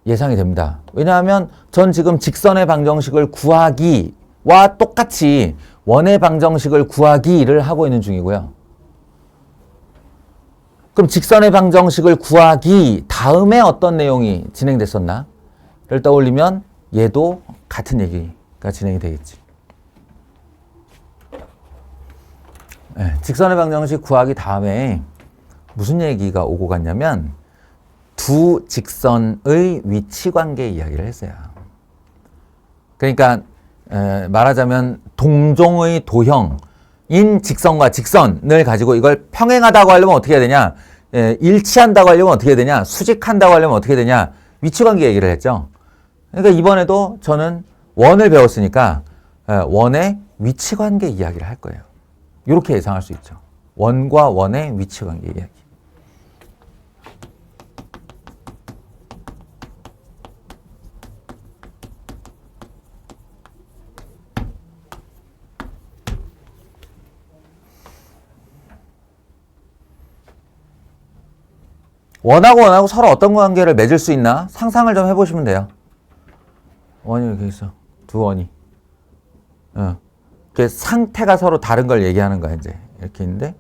예상이 됩니다. 왜냐하면 전 지금 직선의 방정식을 구하기와 똑같이 원의 방정식을 구하기를 하고 있는 중이고요. 그럼 직선의 방정식을 구하기 다음에 어떤 내용이 진행됐었나? 를 떠올리면 얘도 같은 얘기가 진행이 되겠지. 직선의 방정식 구하기 다음에 무슨 얘기가 오고 갔냐면 두 직선의 위치관계 이야기를 했어요. 그러니까 말하자면 동종의 도형인 직선과 직선을 가지고 이걸 평행하다고 하려면 어떻게 해야 되냐, 일치한다고 하려면 어떻게 해야 되냐, 수직한다고 하려면 어떻게 해야 되냐, 위치관계 얘기를 했죠. 그러니까 이번에도 저는 원을 배웠으니까 원의 위치관계 이야기를 할 거예요. 이렇게 예상할 수 있죠. 원과 원의 위치관계 이야기. 원하고 서로 어떤 관계를 맺을 수 있나 상상을 좀 해보시면 돼요. 원이 이렇게 있어. 두 원이. 그 상태가 서로 다른 걸 얘기하는 거야, 이제. 이렇게 있는데,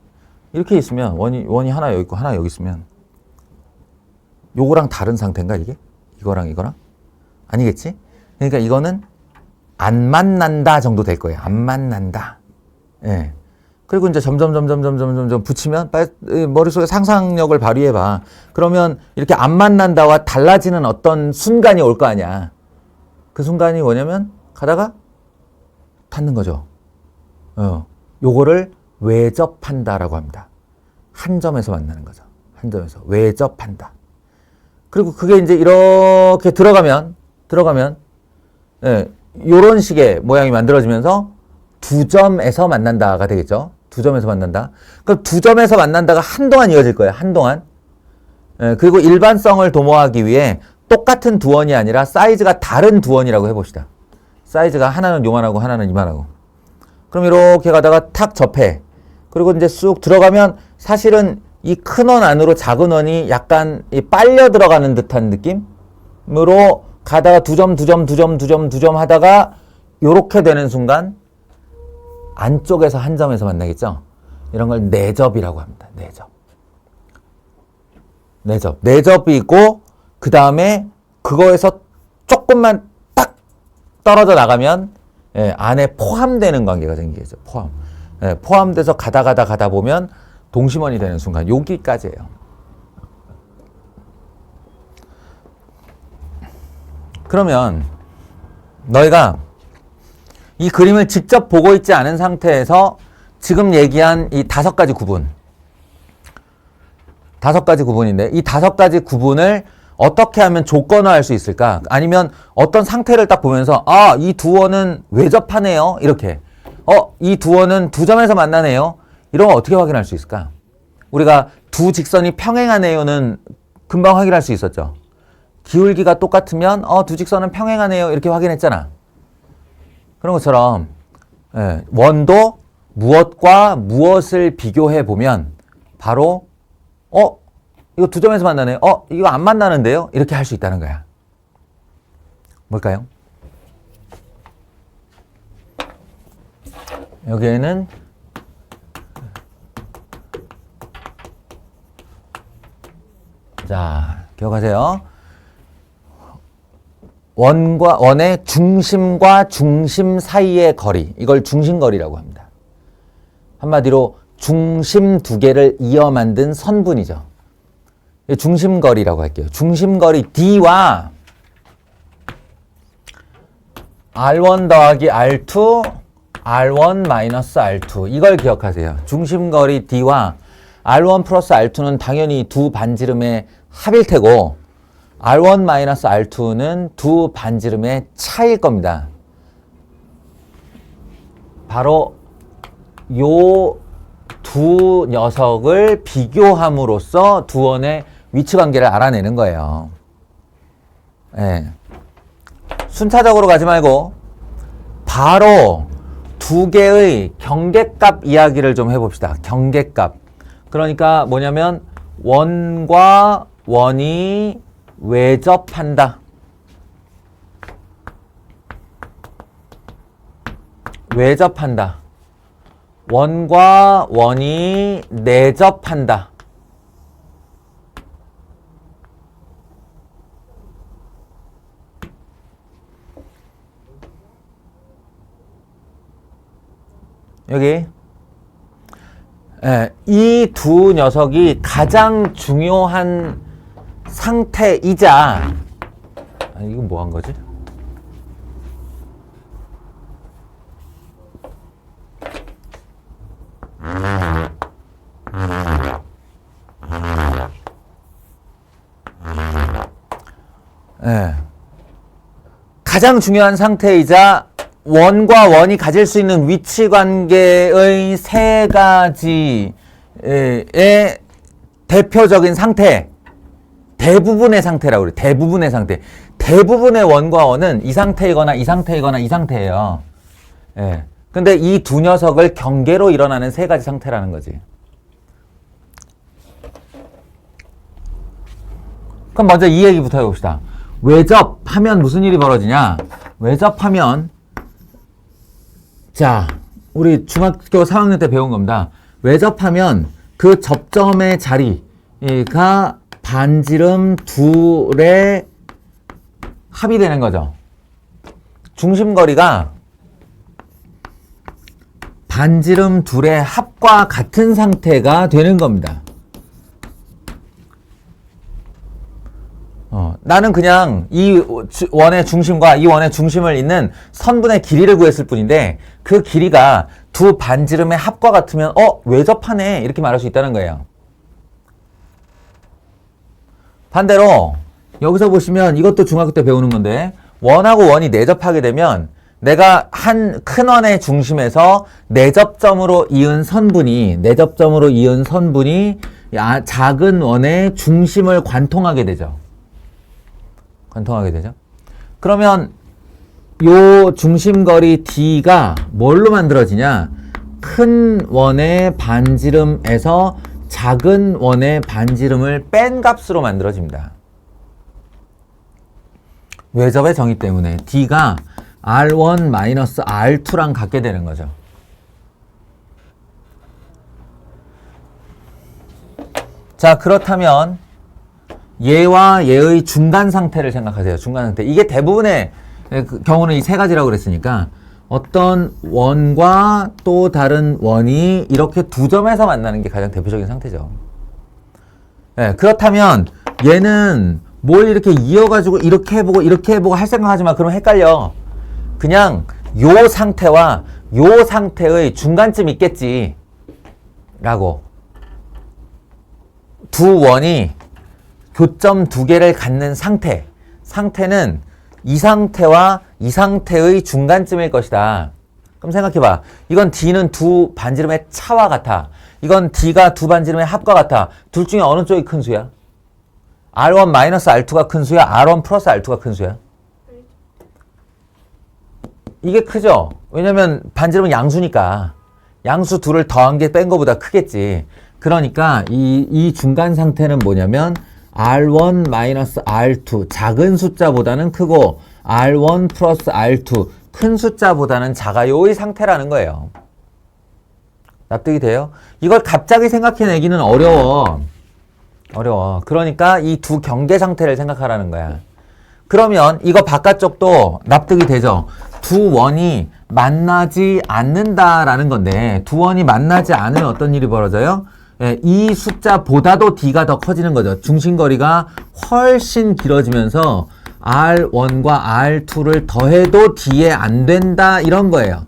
이렇게 있으면, 원이 하나 여기 있고, 하나 여기 있으면, 요거랑 다른 상태인가, 이게? 이거랑? 아니겠지? 그러니까 이거는 안 만난다 정도 될 거예요. 안 만난다. 예. 그리고 이제 점점 붙이면, 머릿속에 상상력을 발휘해봐. 그러면 이렇게 안 만난다와 달라지는 어떤 순간이 올 거 아니야. 그 순간이 뭐냐면, 가다가 닿는 거죠. 요거를 외접한다라고 합니다. 한 점에서 만나는 거죠. 한 점에서. 외접한다. 그리고 그게 이제 이렇게 들어가면, 요런 식의 모양이 만들어지면서 두 점에서 만난다가 되겠죠. 두 점에서 만난다. 그럼 두 점에서 만난다가 한동안 이어질 거예요. 한동안. 그리고 일반성을 도모하기 위해 똑같은 두 원이 아니라 사이즈가 다른 두 원이라고 해봅시다. 사이즈가 하나는 요만하고 하나는 이만하고. 그럼 이렇게 가다가 탁 접해. 그리고 이제 쑥 들어가면 사실은 이 큰 원 안으로 작은 원이 약간 빨려 들어가는 듯한 느낌으로 가다가 두 점 하다가 요렇게 되는 순간 안쪽에서 한 점에서 만나겠죠? 이런 걸 내접이라고 합니다. 내접. 내접이고 그 다음에 그거에서 조금만 딱 떨어져 나가면 안에 포함되는 관계가 생기겠죠. 포함돼서 가다 보면 동심원이 되는 순간 여기까지예요. 그러면 너희가 이 그림을 직접 보고 있지 않은 상태에서 지금 얘기한 이 5가지 구분, 5가지 구분인데 이 5가지 구분을 어떻게 하면 조건화할 수 있을까? 아니면 어떤 상태를 딱 보면서 이 두 원은 외접하네요. 이렇게. 이 두 원은 두 점에서 만나네요. 이런 거 어떻게 확인할 수 있을까? 우리가 두 직선이 평행하네요는 금방 확인할 수 있었죠. 기울기가 똑같으면 두 직선은 평행하네요. 이렇게 확인했잖아. 그런 것처럼 원도 무엇과 무엇을 비교해 보면 바로 이거 두 점에서 만나네요. 이거 안 만나는데요? 이렇게 할 수 있다는 거야. 뭘까요? 여기에는 자, 기억하세요. 원의 중심과 중심 사이의 거리, 이걸 중심거리라고 합니다. 한마디로 중심 두 개를 이어 만든 선분이죠. 중심거리라고 할게요. 중심거리 D와 R1 더하기 R2, R1 마이너스 R2 이걸 기억하세요. 중심거리 D와 R1 플러스 R2는 당연히 두 반지름의 합일 테고 R1 마이너스 R2는 두 반지름의 차이일 겁니다. 바로 요 두 녀석을 비교함으로써 두 원의 위치 관계를 알아내는 거예요. 순차적으로 가지 말고 바로 두 개의 경계값 이야기를 좀 해봅시다. 경계값. 그러니까 뭐냐면 원과 원이 외접한다. 외접한다. 원과 원이 내접한다. 여기 이 두 녀석이 가장 중요한 상태이자 이건 뭐 한 거지? 가장 중요한 상태이자 원과 원이 가질 수 있는 위치 관계의 세 가지의 대표적인 상태, 대부분의 상태라고 그래요. 대부분의 상태. 대부분의 원과 원은 이 상태이거나 이 상태이거나 이 상태예요. 근데 이 두 녀석을 경계로 일어나는 세 가지 상태라는 거지. 그럼 먼저 이 얘기부터 해봅시다. 외접하면 무슨 일이 벌어지냐? 외접하면 자, 우리 중학교 4학년 때 배운 겁니다. 외접하면 그 접점의 자리가 반지름 둘의 합이 되는 거죠. 중심거리가 반지름 둘의 합과 같은 상태가 되는 겁니다. 나는 그냥 이 원의 중심과 이 원의 중심을 잇는 선분의 길이를 구했을 뿐인데 그 길이가 두 반지름의 합과 같으면 외접하네 이렇게 말할 수 있다는 거예요. 반대로 여기서 보시면 이것도 중학교 때 배우는 건데 원하고 원이 내접하게 되면 내가 한 큰 원의 중심에서 내접점으로 이은 선분이 작은 원의 중심을 관통하게 되죠. 그러면 요 중심거리 D가 뭘로 만들어지냐? 큰 원의 반지름에서 작은 원의 반지름을 뺀 값으로 만들어집니다. 외접의 정의 때문에 D가 R1 마이너스 R2랑 같게 되는 거죠. 자, 그렇다면 얘와 얘의 중간 상태를 생각하세요. 중간 상태. 이게 대부분의 경우는 이 세 가지라고 그랬으니까 어떤 원과 또 다른 원이 이렇게 두 점에서 만나는 게 가장 대표적인 상태죠. 네, 그렇다면 얘는 뭘 이렇게 이어가지고 이렇게 해보고 할 생각하지 마. 그러면 헷갈려. 그냥 요 상태와 요 상태의 중간쯤 있겠지. 라고. 두 원이 교점 두 개를 갖는 상태는 이 상태와 이 상태의 중간쯤일 것이다. 그럼 생각해봐. 이건 D는 두 반지름의 차와 같아. 이건 D가 두 반지름의 합과 같아. 둘 중에 어느 쪽이 큰 수야? R1 R2가 큰 수야? R1 R2가 큰 수야? 이게 크죠? 왜냐면 반지름은 양수니까. 양수 둘을 더한 게 뺀 거보다 크겠지. 그러니까 이 중간 상태는 뭐냐면 R1 R2 작은 숫자보다는 크고 R1 R2 큰 숫자보다는 작아요의 상태라는 거예요. 납득이 돼요? 이걸 갑자기 생각해내기는 어려워. 그러니까 이 두 경계 상태를 생각하라는 거야. 그러면 이거 바깥쪽도 납득이 되죠? 두 원이 만나지 않는다라는 건데 두 원이 만나지 않으면 어떤 일이 벌어져요? 이 숫자보다도 D가 더 커지는 거죠. 중심거리가 훨씬 길어지면서 R1과 R2를 더해도 D에 안 된다 이런 거예요.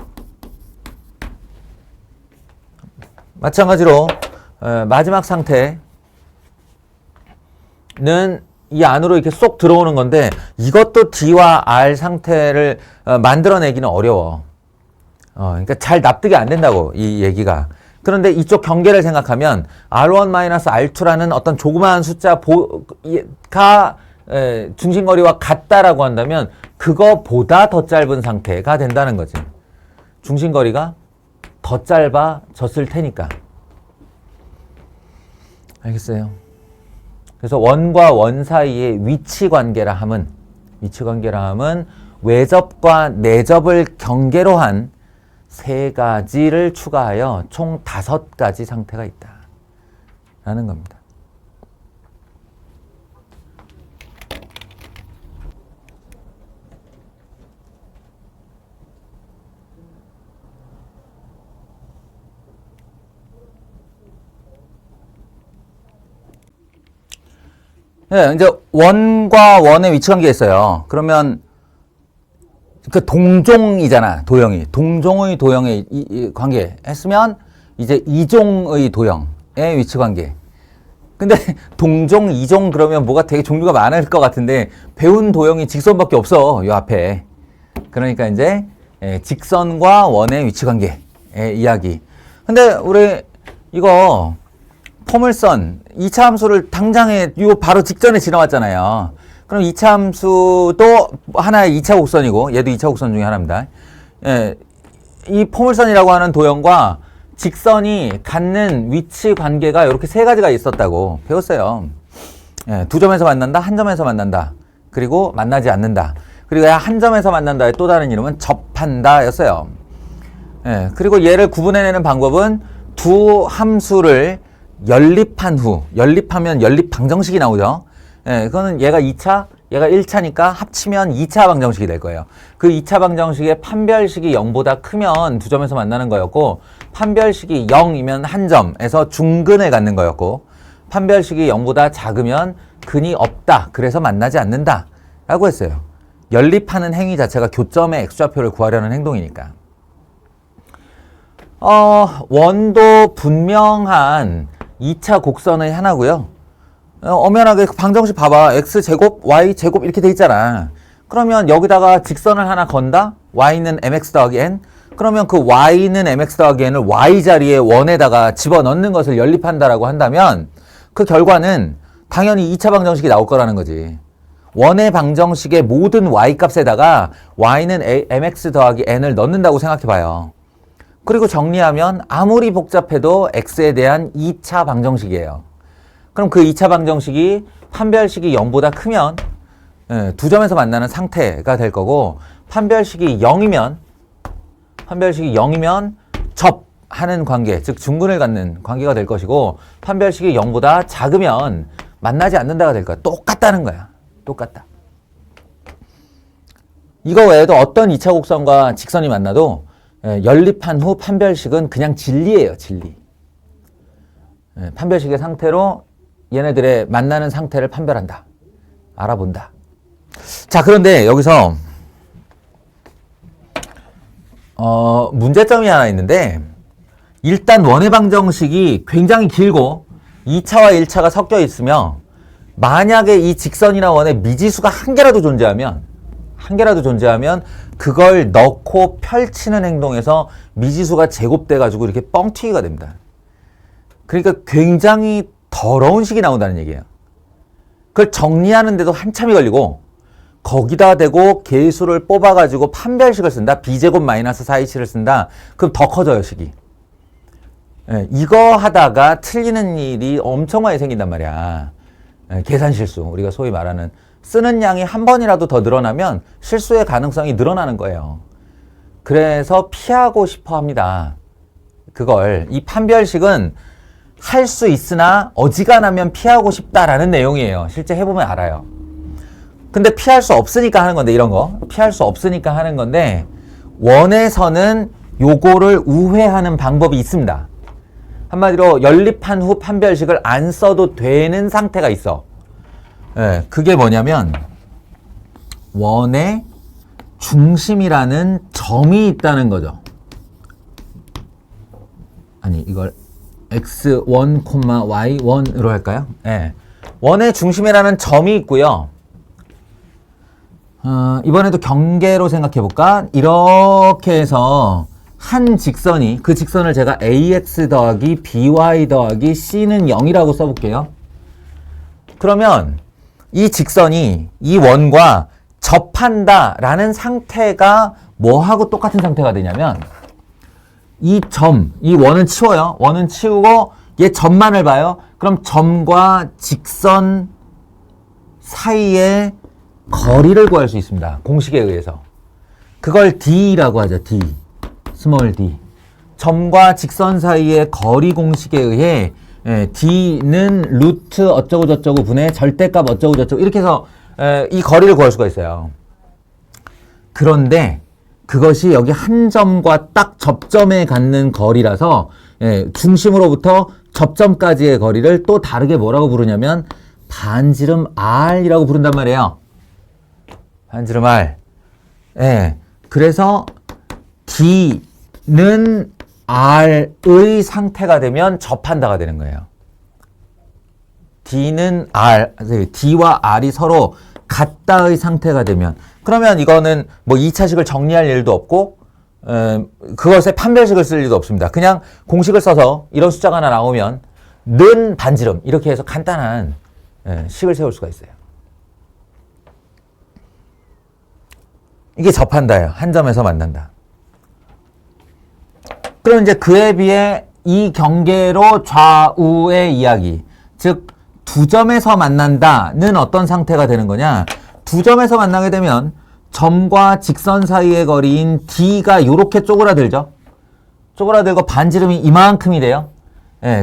마찬가지로 마지막 상태는 이 안으로 이렇게 쏙 들어오는 건데 이것도 D와 R 상태를 만들어내기는 어려워. 그러니까 잘 납득이 안 된다고 이 얘기가. 그런데 이쪽 경계를 생각하면 R1 R2라는 어떤 조그마한 숫자가 중심거리와 같다라고 한다면 그거보다 더 짧은 상태가 된다는 거지. 중심거리가 더 짧아졌을 테니까. 알겠어요? 그래서 원과 원 사이의 위치관계라 함은 외접과 내접을 경계로 한 세 가지를 추가하여 총 5가지 상태가 있다. 라는 겁니다. 네, 이제 원과 원의 위치관계가 있어요. 그러면 그 동종이잖아, 도형이. 동종의 도형의 이 관계 했으면 이제 이종의 도형의 위치관계. 근데 동종, 이종 그러면 뭐가 되게 종류가 많을 것 같은데 배운 도형이 직선밖에 없어, 요 앞에. 그러니까 이제 직선과 원의 위치관계의 이야기. 근데 우리 이거 포물선 2차 함수를 당장에 요 바로 직전에 지나왔잖아요. 그럼 2차 함수도 하나의 2차 곡선이고 얘도 2차 곡선 중에 하나입니다. 이 포물선이라고 하는 도형과 직선이 갖는 위치 관계가 이렇게 세 가지가 있었다고 배웠어요. 두 점에서 만난다, 한 점에서 만난다, 그리고 만나지 않는다. 그리고 한 점에서 만난다의 또 다른 이름은 접한다 였어요. 그리고 얘를 구분해내는 방법은 두 함수를 연립한 후, 연립하면 연립 방정식이 나오죠. 그거는 얘가 2차, 얘가 1차니까 합치면 2차 방정식이 될 거예요. 그 2차 방정식의 판별식이 0보다 크면 두 점에서 만나는 거였고, 판별식이 0이면 한 점에서 중근을 갖는 거였고, 판별식이 0보다 작으면 근이 없다. 그래서 만나지 않는다. 라고 했어요. 연립하는 행위 자체가 교점의 x좌표를 구하려는 행동이니까. 원도 분명한 2차 곡선의 하나고요. 엄연하게 방정식 봐봐. x제곱, y제곱 이렇게 돼 있잖아. 그러면 여기다가 직선을 하나 건다? y는 mx 더하기 n? 그러면 그 y는 mx 더하기 n을 y 자리에 원에다가 집어넣는 것을 연립한다라고 한다면 그 결과는 당연히 2차 방정식이 나올 거라는 거지. 원의 방정식의 모든 y 값에다가 y는 mx 더하기 n을 넣는다고 생각해봐요. 그리고 정리하면 아무리 복잡해도 x에 대한 2차 방정식이에요. 그럼 그 2차 방정식이 판별식이 0보다 크면 두 점에서 만나는 상태가 될 거고, 판별식이 0이면 접하는 관계, 즉 중근을 갖는 관계가 될 것이고, 판별식이 0보다 작으면 만나지 않는다가 될 거야. 똑같다는 거야. 똑같다. 이거 외에도 어떤 2차 곡선과 직선이 만나도 연립한 후 판별식은 그냥 진리예요. 진리. 판별식의 상태로 얘네들의 만나는 상태를 판별한다. 알아본다. 자, 그런데 여기서 문제점이 하나 있는데, 일단 원해방정식이 굉장히 길고 2차와 1차가 섞여 있으며, 만약에 이 직선이나 원에 미지수가 한 개라도 존재하면 그걸 넣고 펼치는 행동에서 미지수가 제곱돼 가지고 이렇게 뻥튀기가 됩니다. 그러니까 굉장히 더러운 식이 나온다는 얘기예요. 그걸 정리하는데도 한참이 걸리고, 거기다 대고 계수를 뽑아가지고 판별식을 쓴다. b제곱 마이너스 4h를 쓴다. 그럼 더 커져요, 식이. 이거 하다가 틀리는 일이 엄청 많이 생긴단 말이야. 계산 실수. 우리가 소위 말하는 쓰는 양이 한 번이라도 더 늘어나면 실수의 가능성이 늘어나는 거예요. 그래서 피하고 싶어 합니다. 그걸. 이 판별식은 할 수 있으나 어지간하면 피하고 싶다라는 내용이에요. 실제 해보면 알아요. 근데 피할 수 없으니까 하는 건데, 이런 거. 피할 수 없으니까 하는 건데, 원에서는 요거를 우회하는 방법이 있습니다. 한마디로 연립한 후 판별식을 안 써도 되는 상태가 있어. 그게 뭐냐면, 원의 중심이라는 점이 있다는 거죠. 아니, 이걸 x1, y1으로 할까요? 원의 중심이라는 점이 있고요. 이번에도 경계로 생각해 볼까? 이렇게 해서 한 직선이, 그 직선을 제가 ax 더하기 by 더하기 c는 0이라고 써볼게요. 그러면 이 직선이 이 원과 접한다 라는 상태가 뭐하고 똑같은 상태가 되냐면, 이 점, 이 원은 치워요. 원은 치우고 얘 점만을 봐요. 그럼 점과 직선 사이에 거리를 구할 수 있습니다. 공식에 의해서. 그걸 D라고 하죠. D. 스몰 d. 점과 직선 사이의 거리 공식에 의해 D는 루트 어쩌고 저쩌고 분의 절대값 어쩌고 저쩌고 이렇게 해서 이 거리를 구할 수가 있어요. 그런데 그것이 여기 한 점과 딱 접점에 갖는 거리라서 중심으로부터 접점까지의 거리를 또 다르게 뭐라고 부르냐면 반지름 R이라고 부른단 말이에요. 반지름 R. 그래서 D는 R의 상태가 되면 접한다가 되는 거예요. D는 R, D와 R이 서로 같다의 상태가 되면, 그러면 이거는 뭐 2차식을 정리할 일도 없고 그것에 판별식을 쓸 일도 없습니다. 그냥 공식을 써서 이런 숫자가 하나 나오면 는 반지름 이렇게 해서 간단한 식을 세울 수가 있어요. 이게 접한다예요. 한 점에서 만난다. 그럼 이제 그에 비해 이 경계로 좌우의 이야기, 즉 두 점에서 만난다는 어떤 상태가 되는 거냐? 두 점에서 만나게 되면 점과 직선 사이의 거리인 D가 이렇게 쪼그라들죠. 쪼그라들고 반지름이 이만큼이 돼요.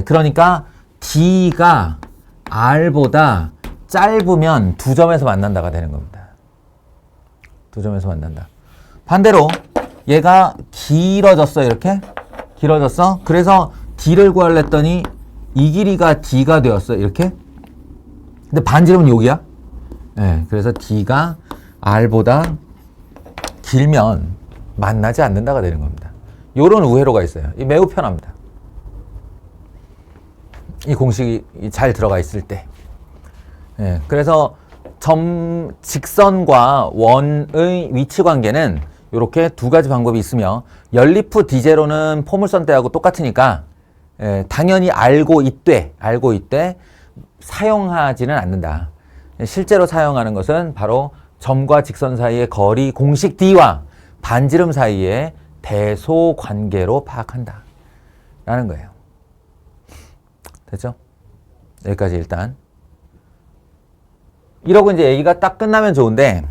그러니까 D가 R보다 짧으면 두 점에서 만난다가 되는 겁니다. 두 점에서 만난다. 반대로 얘가 길어졌어. 이렇게 길어졌어. 그래서 D를 구하려 했더니 이 길이가 D가 되었어. 이렇게. 근데 반지름은 여기야. 그래서 D가 R보다 길면 만나지 않는다가 되는 겁니다. 요런 우회로가 있어요. 이 매우 편합니다. 이 공식이 잘 들어가 있을 때. 그래서 직선과 원의 위치 관계는 이렇게 두 가지 방법이 있으며, 연립 후 D제로는 포물선 때하고 똑같으니까 당연히 알고 있되 사용하지는 않는다. 실제로 사용하는 것은 바로 점과 직선 사이의 거리 공식 D와 반지름 사이의 대소 관계로 파악한다 라는 거예요. 됐죠? 여기까지 일단. 이러고 이제 얘기가 딱 끝나면 좋은데,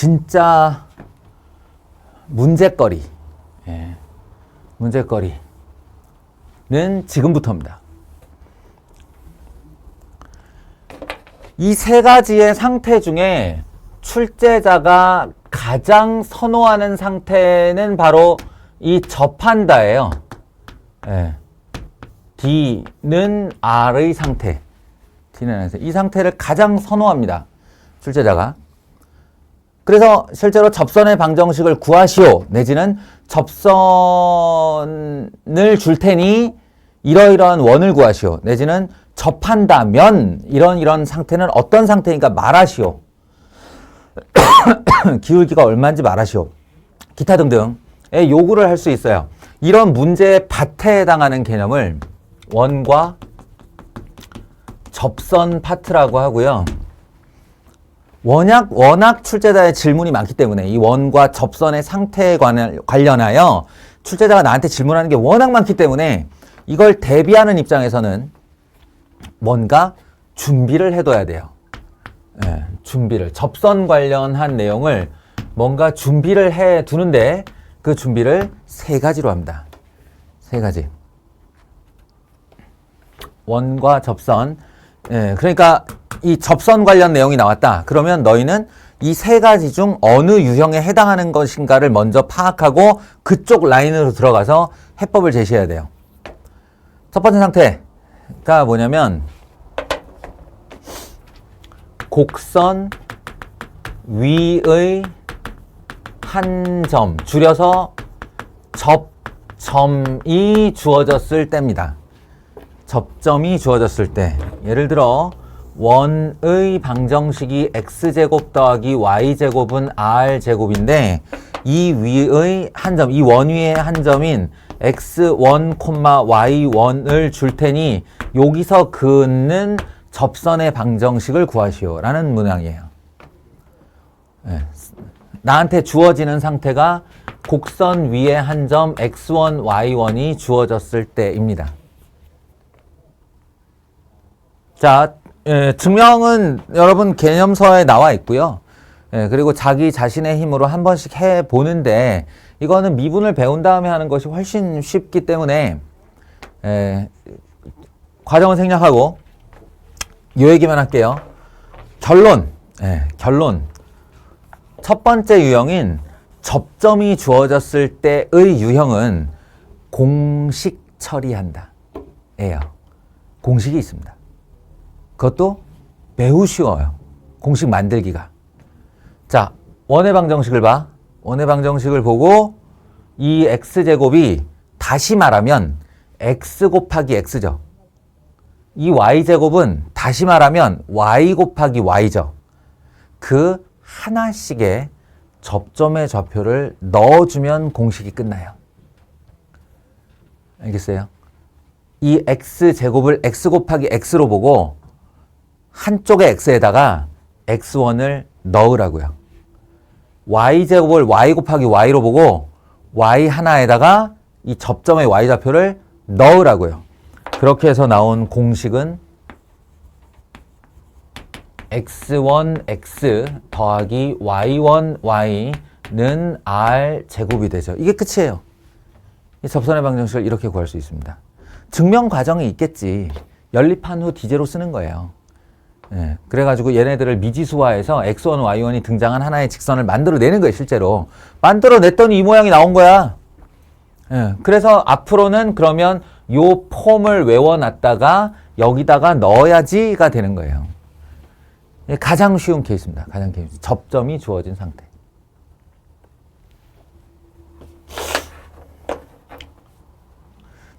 진짜 문제거리. 예. 문제거리는 지금부터입니다. 이 세 가지의 상태 중에 출제자가 가장 선호하는 상태는 바로 이 접한다예요. 예. D는 R의 상태. D는 R의 이 상태를 가장 선호합니다. 출제자가. 그래서 실제로 접선의 방정식을 구하시오 내지는 접선을 줄 테니 이러이러한 원을 구하시오 내지는 접한다면 이런 상태는 어떤 상태인가 말하시오. 기울기가 얼마인지 말하시오. 기타 등등의 요구를 할 수 있어요. 이런 문제의 밭에 해당하는 개념을 원과 접선 파트라고 하고요. 워낙 출제자의 질문이 많기 때문에 이 원과 접선의 상태에 관련하여 출제자가 나한테 질문하는 게 워낙 많기 때문에 이걸 대비하는 입장에서는 뭔가 준비를 해둬야 돼요. 네, 준비를. 접선 관련한 내용을 뭔가 준비를 해 두는데 그 준비를 세 가지로 합니다. 세 가지. 원과 접선. 예, 그러니까 이 접선 관련 내용이 나왔다. 그러면 너희는 이 세 가지 중 어느 유형에 해당하는 것인가를 먼저 파악하고 그쪽 라인으로 들어가서 해법을 제시해야 돼요. 첫 번째 상태가 뭐냐면 곡선 위의 한 점, 줄여서 접점이 주어졌을 때입니다. 접점이 주어졌을 때, 예를 들어 원의 방정식이 x제곱 더하기 y제곱은 r제곱인데 이 위의 한 점, 이 원 위의 한 점인 x1, y1을 줄 테니 여기서 긋는 접선의 방정식을 구하시오 라는 문항이에요. 네. 나한테 주어지는 상태가 곡선 위에 한 점 x1, y1이 주어졌을 때입니다. 자, 증명은 여러분 개념서에 나와 있고요. 그리고 자기 자신의 힘으로 한 번씩 해보는데 이거는 미분을 배운 다음에 하는 것이 훨씬 쉽기 때문에 과정은 생략하고 이 얘기만 할게요. 결론. 첫 번째 유형인 접점이 주어졌을 때의 유형은 공식 처리한다. 예요. 공식이 있습니다. 그것도 매우 쉬워요. 공식 만들기가. 자, 원의 방정식을 봐. 원의 방정식을 보고 이 x제곱이 다시 말하면 x 곱하기 x죠. 이 y제곱은 다시 말하면 y 곱하기 y죠. 그 하나씩의 접점의 좌표를 넣어주면 공식이 끝나요. 알겠어요? 이 x제곱을 x 곱하기 x로 보고 한쪽의 x에다가 x1을 넣으라고요. y제곱을 y 곱하기 y로 보고 y 하나에다가 이 접점의 y좌표를 넣으라고요. 그렇게 해서 나온 공식은 x1x 더하기 y1y는 r제곱이 되죠. 이게 끝이에요. 이 접선의 방정식을 이렇게 구할 수 있습니다. 증명 과정이 있겠지. 연립한 후 디제로 쓰는 거예요. 예, 그래가지고 얘네들을 미지수화해서 x1, y1이 등장한 하나의 직선을 만들어내는 거예요. 실제로 만들어냈더니 이 모양이 나온 거야. 예, 그래서 앞으로는 그러면 요 폼을 외워놨다가 여기다가 넣어야지가 되는 거예요. 예, 가장 쉬운 케이스입니다. 가장 케이스. 접점이 주어진 상태.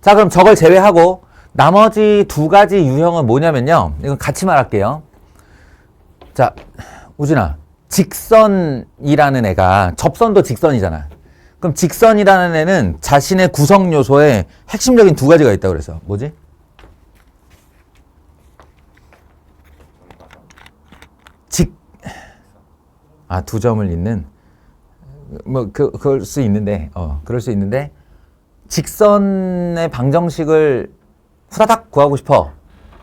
자, 그럼 저걸 제외하고 나머지 두 가지 유형은 뭐냐면요. 이건 같이 말할게요. 자, 우진아. 직선이라는 애가, 접선도 직선이잖아. 그럼 직선이라는 애는 자신의 구성 요소에 핵심적인 두 가지가 있다고 그래서. 뭐지? 두 점을 잇는? 그럴 수 있는데, 그럴 수 있는데, 직선의 방정식을 후다닥 구하고 싶어.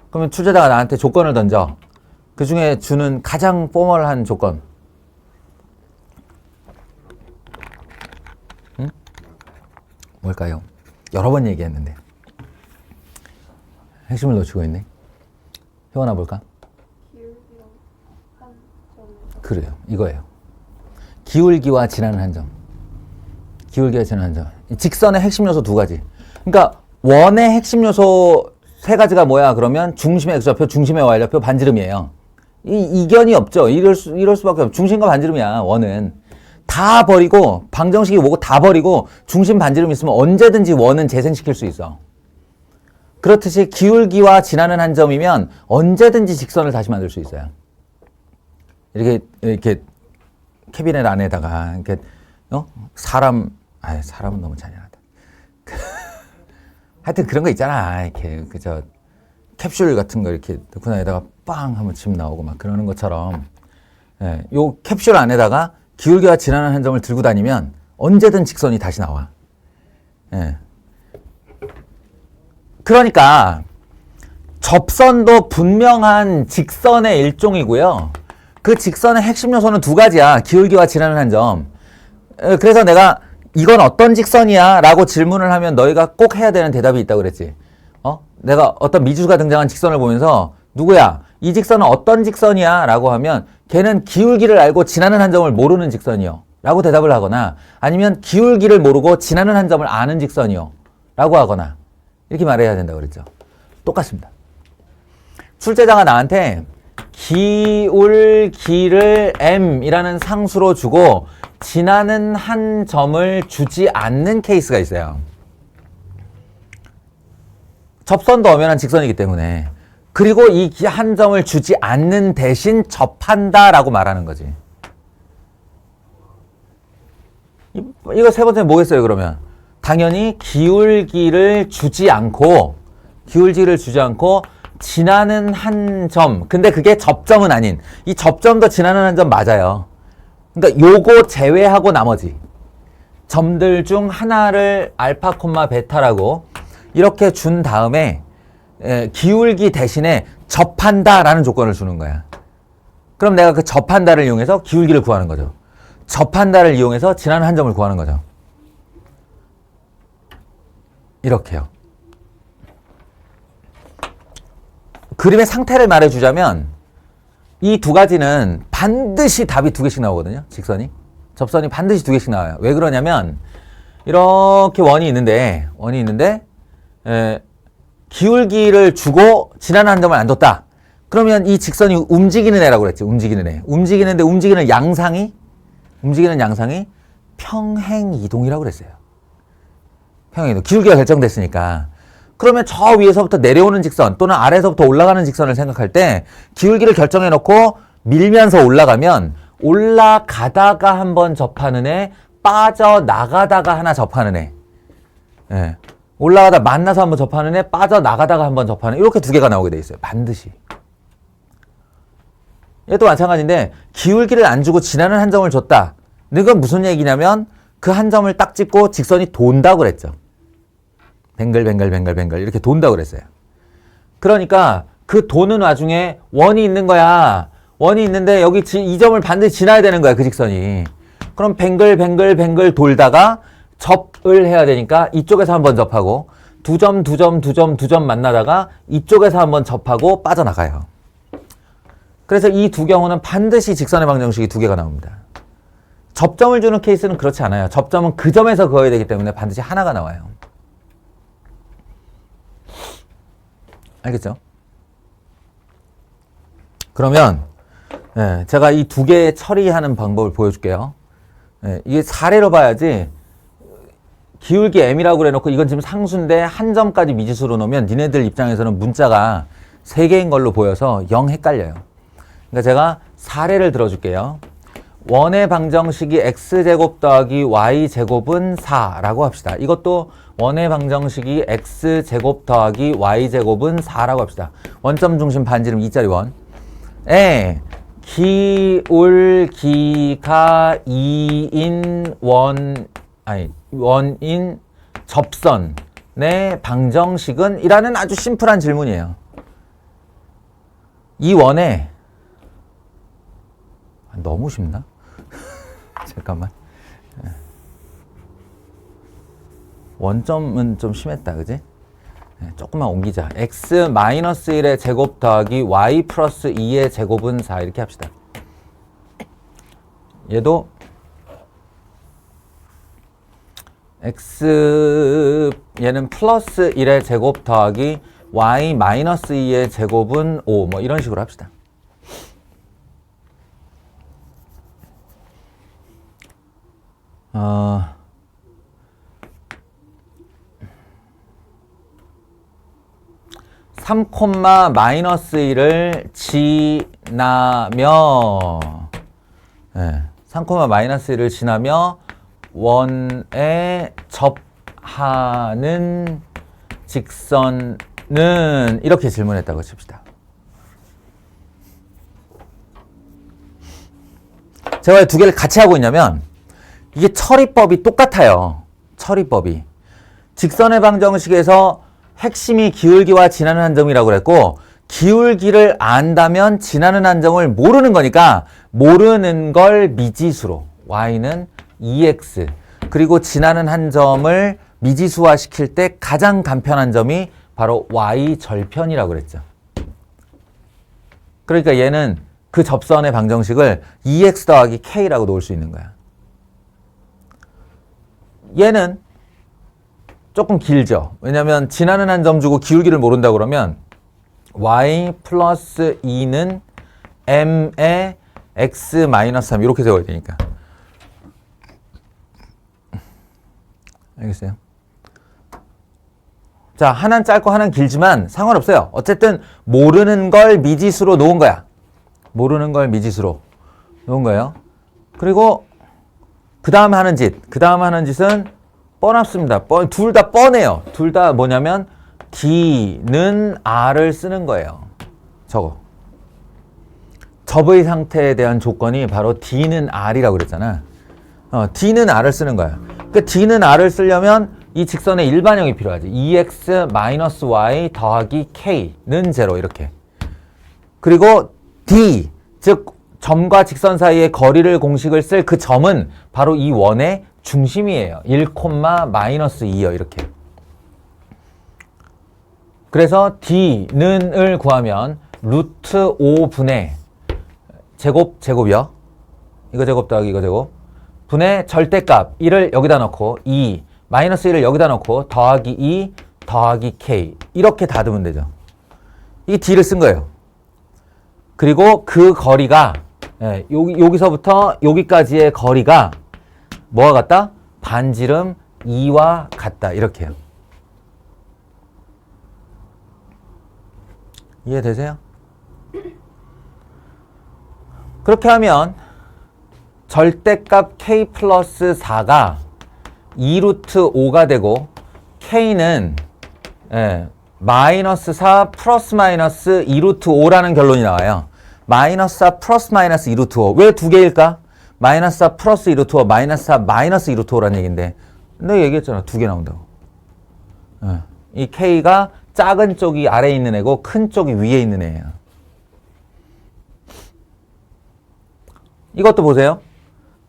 그러면 출제자가 나한테 조건을 던져. 그 중에 주는 가장 포멀한 조건. 뭘까요? 여러 번 얘기했는데 핵심을 놓치고 있네. 효원아 볼까? 그래요. 이거예요. 기울기와 지나는 한 점. 기울기와 지나는 한 점. 직선의 핵심 요소 두 가지. 그러니까 원의 핵심 요소 세 가지가 뭐야? 그러면 중심의 x좌표, 중심의 y좌표, 반지름이에요. 이견이 없죠. 이럴 수밖에 없죠. 중심과 반지름이야. 원은 다 버리고 방정식이 뭐고 다 버리고 중심 반지름 있으면 언제든지 원은 재생시킬 수 있어. 그렇듯이 기울기와 지나는 한 점이면 언제든지 직선을 다시 만들 수 있어요. 이렇게 캐비넷 안에다가 이렇게 사람은 너무 잔인하다. 하여튼 그런 거 있잖아. 이렇게 캡슐 같은 거 이렇게 넣고 나에다가 빵 하면 침 나오고 막 그러는 것처럼, 요 캡슐 안에다가 기울기와 지나는 한 점을 들고 다니면 언제든 직선이 다시 나와. 그러니까 접선도 분명한 직선의 일종이고요. 그 직선의 핵심 요소는 두 가지야. 기울기와 지나는 한 점. 그래서 내가 이건 어떤 직선이야? 라고 질문을 하면 너희가 꼭 해야 되는 대답이 있다고 그랬지. 내가 어떤 미주가 등장한 직선을 보면서 누구야? 이 직선은 어떤 직선이야? 라고 하면 걔는 기울기를 알고 지나는 한 점을 모르는 직선이요. 라고 대답을 하거나 아니면 기울기를 모르고 지나는 한 점을 아는 직선이요. 라고 하거나 이렇게 말해야 된다고 그랬죠. 똑같습니다. 출제자가 나한테 기울기를 m이라는 상수로 주고 지나는 한 점을 주지 않는 케이스가 있어요. 접선도 엄연한 직선이기 때문에. 그리고 이 한 점을 주지 않는 대신 접한다라고 말하는 거지. 이거 세 번째는 뭐겠어요, 그러면? 당연히 기울기를 주지 않고 지나는 한 점. 근데 그게 접점은 아닌. 이 접점도 지나는 한 점 맞아요. 그러니까 요거 제외하고 나머지 점들 중 하나를 알파, 베타라고 이렇게 준 다음에 기울기 대신에 접한다라는 조건을 주는 거야. 그럼 내가 그 접한다를 이용해서 기울기를 구하는 거죠. 접한다를 이용해서 지나는 한 점을 구하는 거죠. 이렇게요. 그림의 상태를 말해주자면 이 두 가지는 반드시 답이 두 개씩 나오거든요. 직선이. 접선이 반드시 두 개씩 나와요. 왜 그러냐면 이렇게 원이 있는데 기울기를 주고 지나는 한 점을 안 뒀다. 그러면 이 직선이 움직이는 애라고 그랬지. 움직이는 애. 움직이는 양상이 평행이동이라고 그랬어요. 평행이동. 기울기가 결정됐으니까. 그러면 저 위에서부터 내려오는 직선 또는 아래에서부터 올라가는 직선을 생각할 때 기울기를 결정해 놓고 밀면서 올라가면 올라가다가 한번 접하는 애, 빠져나가다가 하나 접하는 애. 올라가다 만나서 한번 접하는 애, 빠져나가다가 한번 접하는 애. 이렇게 두 개가 나오게 돼 있어요. 반드시. 얘도 마찬가지인데 기울기를 안 주고 지나는 한 점을 줬다. 이건 무슨 얘기냐면 그 한 점을 딱 찍고 직선이 돈다고 그랬죠. 뱅글뱅글 이렇게 돈다고 그랬어요. 그러니까 그 도는 와중에 원이 있는 거야. 원이 있는데 여기 이 점을 반드시 지나야 되는 거야. 그 직선이. 그럼 뱅글 돌다가 접을 해야 되니까 이쪽에서 한번 접하고 두 점 만나다가 이쪽에서 한번 접하고 빠져나가요. 그래서 이 두 경우는 반드시 직선의 방정식이 두 개가 나옵니다. 접점을 주는 케이스는 그렇지 않아요. 접점은 그 점에서 그어야 되기 때문에 반드시 하나가 나와요. 알겠죠? 그러면 제가 이 두 개 처리하는 방법을 보여줄게요. 이게 사례로 봐야지 기울기 m이라고 그래놓고 이건 지금 상수인데 한 점까지 미지수로 놓으면 니네들 입장에서는 문자가 3개인 걸로 보여서 영 헷갈려요. 그러니까 제가 사례를 들어줄게요. 원의 방정식이 x제곱 더하기 y제곱은 4라고 합시다. 이것도 원의 방정식이 x제곱 더하기 y제곱은 4라고 합시다. 원점 중심 반지름 2짜리 원. 기울기가 2인 원인 접선의 방정식은? 이라는 아주 심플한 질문이에요. 이 원에 너무 쉽나? 잠깐만. 원점은 좀 심했다, 그지? 네, 조금만 옮기자. x-1의 제곱 더하기 y 플러스 2의 제곱은 4 이렇게 합시다. 얘도 얘는 플러스 1의 제곱 더하기 y 마이너스 2의 제곱은 5 뭐 이런 식으로 합시다. (3, 마이너스 1을) 지나며 3, 마이너스 1을 지나며 원에 접하는 직선은 이렇게 질문했다고 칩시다. 제가 왜 두 개를 같이 하고 있냐면 이게 처리법이 똑같아요. 처리법이. 직선의 방정식에서 핵심이 기울기와 지나는 한 점이라고 그랬고 기울기를 안다면 지나는 한 점을 모르는 거니까 모르는 걸 미지수로 y는 2x 그리고 지나는 한 점을 미지수화 시킬 때 가장 간편한 점이 바로 y 절편이라고 그랬죠. 그러니까 얘는 그 접선의 방정식을 2x 더하기 k라고 놓을 수 있는 거야. 얘는 조금 길죠. 왜냐하면 지나는 한 점 주고 기울기를 모른다 그러면 y 플러스 2는 m의 x 마이너스 3 이렇게 적어야 되니까. 알겠어요? 자, 하나는 짧고 하나는 길지만 상관없어요. 어쨌든 모르는 걸 미지수로 놓은 거야. 모르는 걸 미지수로 놓은 거예요. 그리고 그 다음 하는 짓은 뻔합습니다. 둘 다 뻔해요. 둘 다 뭐냐면 D는 R을 쓰는 거예요. 저거. 접의 상태에 대한 조건이 바로 D는 R이라고 그랬잖아. D는 R을 쓰는 거야. 그 D는 R을 쓰려면 이 직선의 일반형이 필요하지. 2x-y 더하기 k는 0 이렇게. 그리고 D, 즉 점과 직선 사이의 거리를 공식을 쓸 그 점은 바로 이 원의 중심이에요. 1,-2요. 이렇게. 그래서 D는을 구하면 루트 5분의 제곱이요. 이거 제곱 더하기 이거 제곱. 분의 절대값 1을 여기다 넣고 2, 마이너스 1을 여기다 넣고 더하기 2, 더하기 k. 이렇게 닫으면 되죠. 이 D를 쓴 거예요. 그리고 그 거리가 여기서부터 여기까지의 거리가 뭐와 같다? 반지름 2와 같다. 이렇게요. 이해되세요? 그렇게 하면 절대값 k 플러스 4가 2루트 5가 되고 k는 마이너스 4 플러스 마이너스 2루트 5라는 결론이 나와요. 마이너스 4 플러스 마이너스 2루트 5. 왜 두 개일까? 마이너스 4 플러스 2루트 5, 마이너스 4 마이너스 2루트 5라는 얘기인데 내가 얘기했잖아. 두 개 나온다고. 이 k가 작은 쪽이 아래에 있는 애고 큰 쪽이 위에 있는 애예요. 이것도 보세요.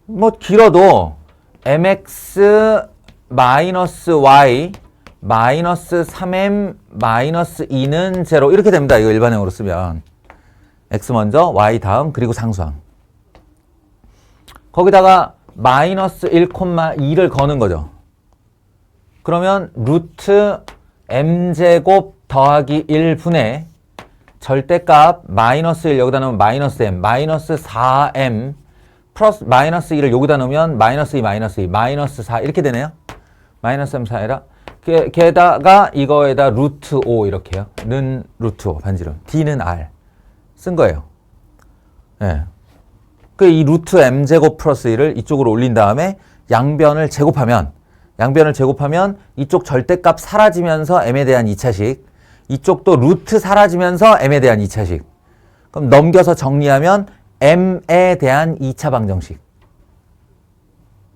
뭐 길어도 mx 마이너스 y 마이너스 3m 마이너스 2는 0 이렇게 됩니다. 이거 일반형으로 쓰면 x 먼저 y 다음 그리고 상수항. 거기다가 마이너스 1,2를 거는 거죠. 그러면 루트 m제곱 더하기 1분의 절대값 마이너스 1 여기다 넣으면 마이너스 m 마이너스 4m 플러스 마이너스 2를 여기다 넣으면 마이너스 2 마이너스 2 마이너스 4 이렇게 되네요. 마이너스 3 4이라 게다가 이거에다 루트 5 이렇게요. 는 루트 5 반지름 D는 R 쓴 거예요. 예. 그 이 루트 m제곱 플러스 1을 이쪽으로 올린 다음에 양변을 제곱하면 이쪽 절대값 사라지면서 m에 대한 2차식 이쪽도 루트 사라지면서 m에 대한 2차식 그럼 넘겨서 정리하면 m에 대한 2차 방정식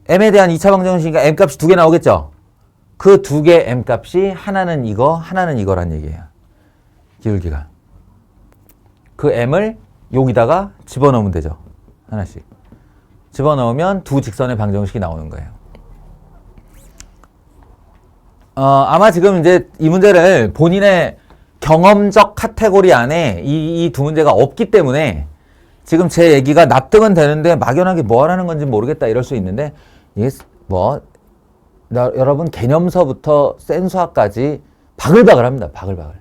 m에 대한 2차 방정식이니까 m값이 두 개 나오겠죠? 그 두 개 m값이 하나는 이거 하나는 이거란 얘기예요. 기울기가 그 m을 여기다가 집어넣으면 되죠. 하나씩 집어넣으면 두 직선의 방정식이 나오는 거예요. 아마 지금 이제 이 문제를 본인의 경험적 카테고리 안에 이 두 문제가 없기 때문에 지금 제 얘기가 납득은 되는데 막연하게 뭐 하라는 건지 모르겠다 이럴 수 있는데 이게 뭐 여러분 개념서부터 센수학까지 바글바글 합니다. 바글바글.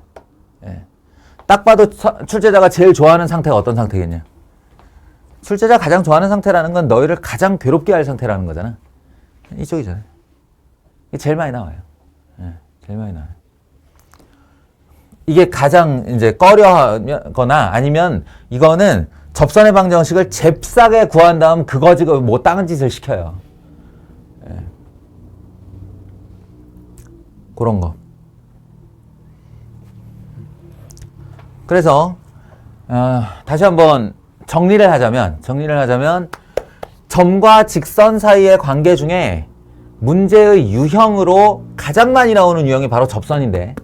예. 딱 봐도 출제자가 제일 좋아하는 상태가 어떤 상태겠냐. 출제자가 가장 좋아하는 상태라는 건 너희를 가장 괴롭게 할 상태라는 거잖아. 이쪽이잖아요. 이게 제일 많이 나와요. 예, 제일 많이 나와요. 이게 가장 이제 꺼려하거나 아니면 이거는 접선의 방정식을 잽싸게 구한 다음 그거 지금 못 당한 짓을 시켜요. 예. 그런 거. 그래서 다시 한번 정리를 하자면 점과 직선 사이의 관계 중에 문제의 유형으로 가장 많이 나오는 유형이 바로 접선인데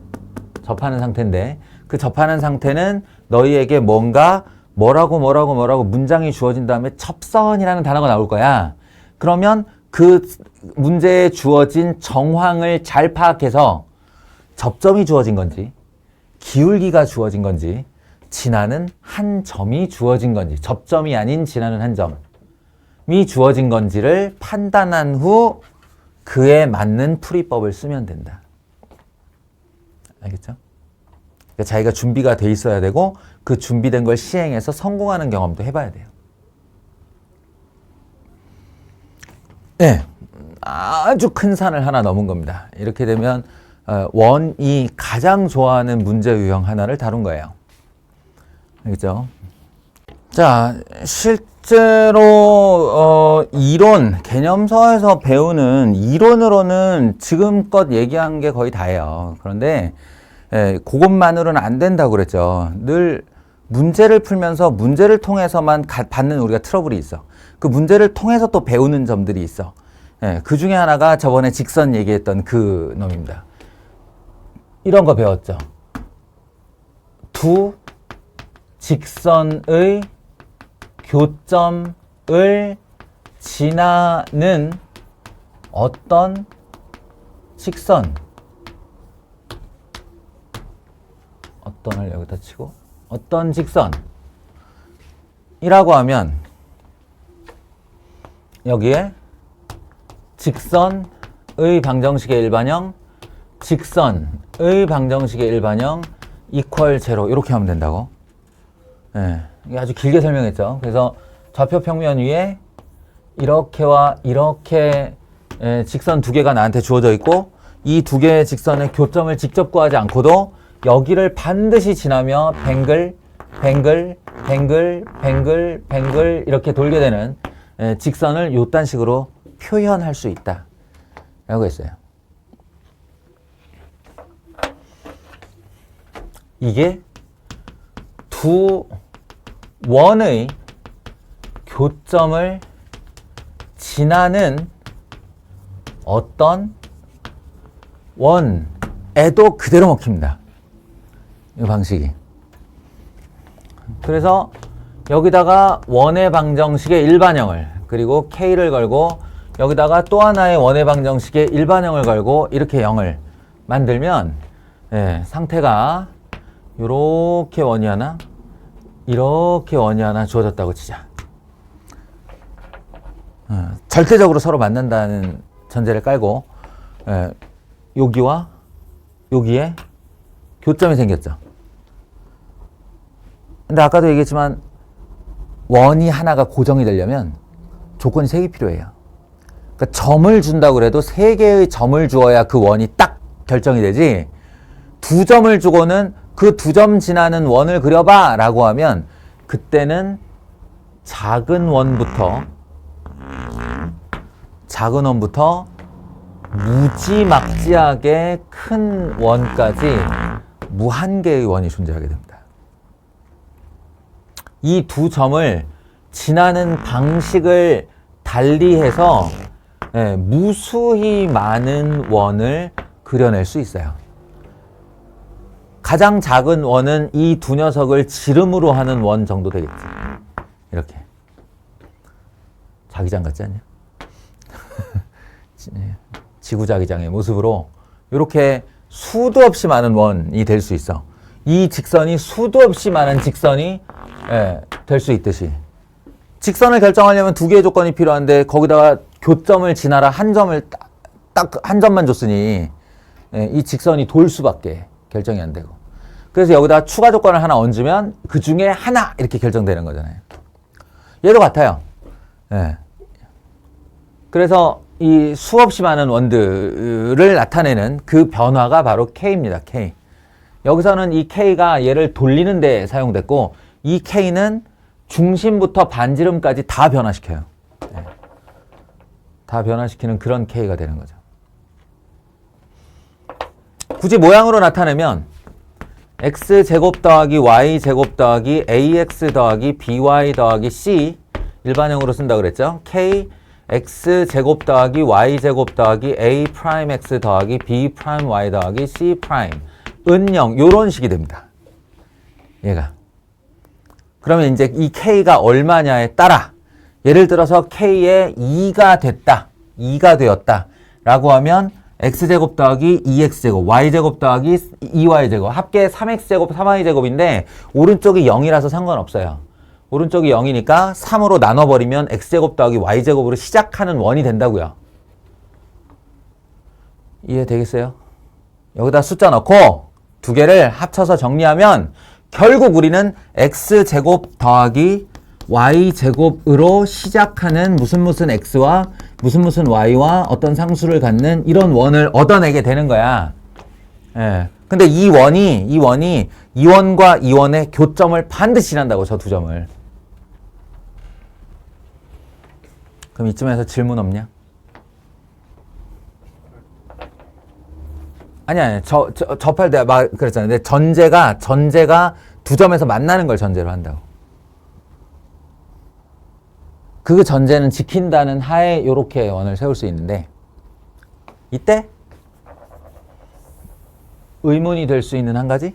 접하는 상태인데 그 접하는 상태는 너희에게 뭔가 뭐라고 문장이 주어진 다음에 첩선이라는 단어가 나올 거야. 그러면 그 문제에 주어진 정황을 잘 파악해서 접점이 주어진 건지 기울기가 주어진 건지 지나는 한 점이 주어진 건지 접점이 아닌 지나는 한 점이 주어진 건지를 판단한 후 그에 맞는 풀이법을 쓰면 된다. 알겠죠? 그러니까 자기가 준비가 돼 있어야 되고 그 준비된 걸 시행해서 성공하는 경험도 해봐야 돼요. 네, 아주 큰 산을 하나 넘은 겁니다. 이렇게 되면 원이 가장 좋아하는 문제 유형 하나를 다룬 거예요. 알겠죠? 자, 실제로 이론, 개념서에서 배우는 이론으로는 지금껏 얘기한 게 거의 다예요. 그런데 그것만으로는 안 된다고 그랬죠. 늘 문제를 풀면서 문제를 통해서만 받는 우리가 트러블이 있어. 그 문제를 통해서 또 배우는 점들이 있어. 그 중에 하나가 저번에 직선 얘기했던 그 놈입니다. 이런 거 배웠죠. 두 직선의 교점을 지나는 어떤 직선, 어떤을 여기다 치고 어떤 직선이라고 하면 여기에 직선의 방정식의 일반형, 직선의 방정식의 일반형 이퀄 제로 이렇게 하면 된다고. 네, 이게 아주 길게 설명했죠. 그래서 좌표 평면 위에 이렇게와 이렇게 직선 두 개가 나한테 주어져 있고 이 두 개의 직선의 교점을 직접 구하지 않고도 여기를 반드시 지나며 뱅글 이렇게 돌게 되는 직선을 요딴 식으로 표현할 수 있다 라고 했어요. 이게 두 원의 교점을 지나는 어떤 원에도 그대로 먹힙니다. 이 방식이. 그래서 여기다가 원의 방정식의 일반형을 그리고 K를 걸고 여기다가 또 하나의 원의 방정식의 일반형을 걸고 이렇게 0을 만들면 상태가 이렇게 원이 하나 이렇게 원이 하나 주어졌다고 치자. 절대적으로 서로 만난다는 전제를 깔고 여기와 여기에 교점이 생겼죠. 근데 아까도 얘기했지만 원이 하나가 고정이 되려면 조건이 3개 필요해요. 그러니까 점을 준다고 그래도 3개의 점을 주어야 그 원이 딱 결정이 되지 2점을 주고는 그 2점 지나는 원을 그려봐 라고 하면 그때는 작은 원부터 무지막지하게 큰 원까지 무한개의 원이 존재하게 됩니다. 이 두 점을 지나는 방식을 달리해서 무수히 많은 원을 그려낼 수 있어요. 가장 작은 원은 이 두 녀석을 지름으로 하는 원 정도 되겠지. 이렇게. 자기장 같지 않냐? 지구자기장의 모습으로 이렇게 수도 없이 많은 원이 될 수 있어. 이 직선이 수도 없이 많은 직선이 될 수 있듯이. 직선을 결정하려면 두 개의 조건이 필요한데 거기다가 교점을 지나라 한 점을 딱 한 점만 줬으니 이 직선이 돌 수밖에 결정이 안 되고. 그래서 여기다가 추가 조건을 하나 얹으면 그 중에 하나 이렇게 결정되는 거잖아요. 얘도 같아요. 그래서 이 수없이 많은 원들을 나타내는 그 변화가 바로 K입니다. K. 여기서는 이 K가 얘를 돌리는 데 사용됐고 이 K는 중심부터 반지름까지 다 변화시켜요. 다 변화시키는 그런 K가 되는 거죠. 굳이 모양으로 나타내면 x제곱 더하기 y제곱 더하기 ax 더하기 by 더하기 c 일반형으로 쓴다 그랬죠. K x제곱 더하기 y제곱 더하기 a 프라임 x 더하기 b 프라임 y 더하기 c 프라임 은영 요런 식이 됩니다. 얘가. 그러면 이제 이 k가 얼마냐에 따라 예를 들어서 k의 2가 됐다. 2가 되었다. 라고 하면 x제곱 더하기 2x제곱, y제곱 더하기 2y제곱, 합계 3x제곱, 3y제곱인데 오른쪽이 0이라서 상관없어요. 오른쪽이 0이니까 3으로 나눠버리면 x제곱 더하기 y제곱으로 시작하는 원이 된다고요. 이해되겠어요? 여기다 숫자 넣고 두 개를 합쳐서 정리하면 결국 우리는 x제곱 더하기 y제곱으로 시작하는 무슨 x와 무슨 y와 어떤 상수를 갖는 이런 원을 얻어내게 되는 거야. 근데 이 원이 이 원과 이 원의 교점을 반드시 지난다고, 저 두 점을. 그럼 이쯤에서 질문 없냐? 아니야. 접할 때 막 그랬잖아요. 근데 전제가 두 점에서 만나는 걸 전제로 한다고. 그 전제는 지킨다는 하에 이렇게 원을 세울 수 있는데 이때 의문이 될 수 있는 한 가지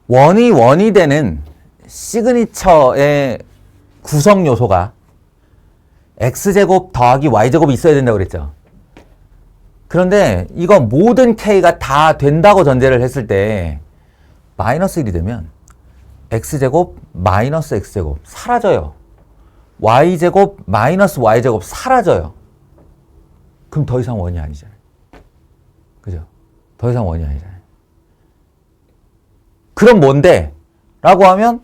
원이 되는 시그니처의 구성 요소가 x제곱 더하기 y제곱이 있어야 된다고 그랬죠. 그런데 이거 모든 k가 다 된다고 전제를 했을 때 마이너스 1이 되면 x제곱 마이너스 x제곱 사라져요. y제곱 마이너스 y제곱 사라져요. 그럼 더 이상 원이 아니잖아요. 그죠? 더 이상 원이 아니잖아요. 그럼 뭔데? 라고 하면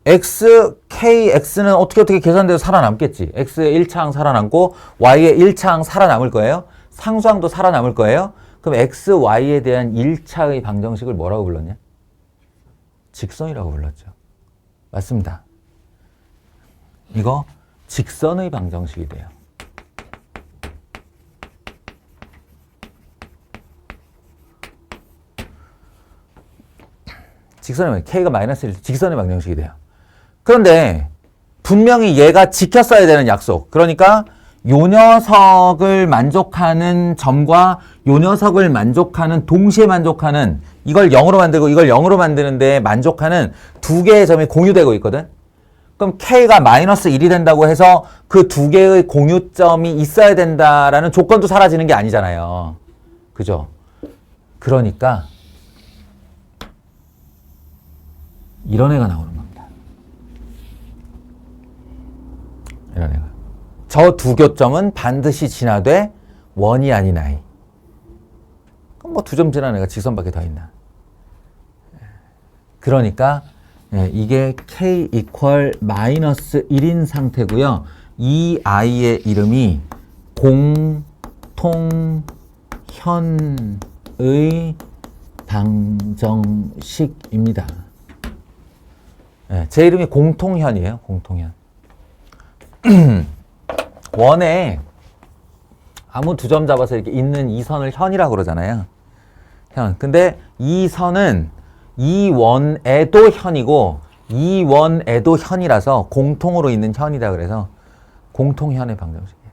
x는 어떻게 계산돼서 살아남겠지. x의 1차항 살아남고 y의 1차항 살아남을 거예요. 상수항도 살아남을 거예요. 그럼 x, y에 대한 1차의 방정식을 뭐라고 불렀냐? 직선이라고 불렀죠. 맞습니다. 이거 직선의 방정식이 돼요. 직선의 k가 마이너스 1, 직선의 방정식이 돼요. 그런데 분명히 얘가 지켰어야 되는 약속. 그러니까 요 녀석을 만족하는 점과 요 녀석을 만족하는 동시에 만족하는 이걸 0으로 만들고 이걸 0으로 만드는데 만족하는 두 개의 점이 공유되고 있거든. 그럼 k가 마이너스 1이 된다고 해서 그 두 개의 공유점이 있어야 된다라는 조건도 사라지는 게 아니잖아요. 그죠? 그러니까 이런 애가 나오는 겁니다. 이런 애가. 저 두 교점은 반드시 진화돼 원이 아닌 아이. 그럼 뭐 두 점 지난 애가 직선밖에 더 있나. 그러니까 이게 k 이퀄 마이너스 1인 상태고요. 이 아이의 이름이 공통현의 방정식입니다. 제 이름이 공통현이에요. 공통현. 원에 아무 두 점 잡아서 이렇게 있는 이 선을 현이라고 그러잖아요. 현. 근데 이 선은 이 원에도 현이고 이 원에도 현이라서 공통으로 있는 현이다 그래서 공통현의 방정식이에요.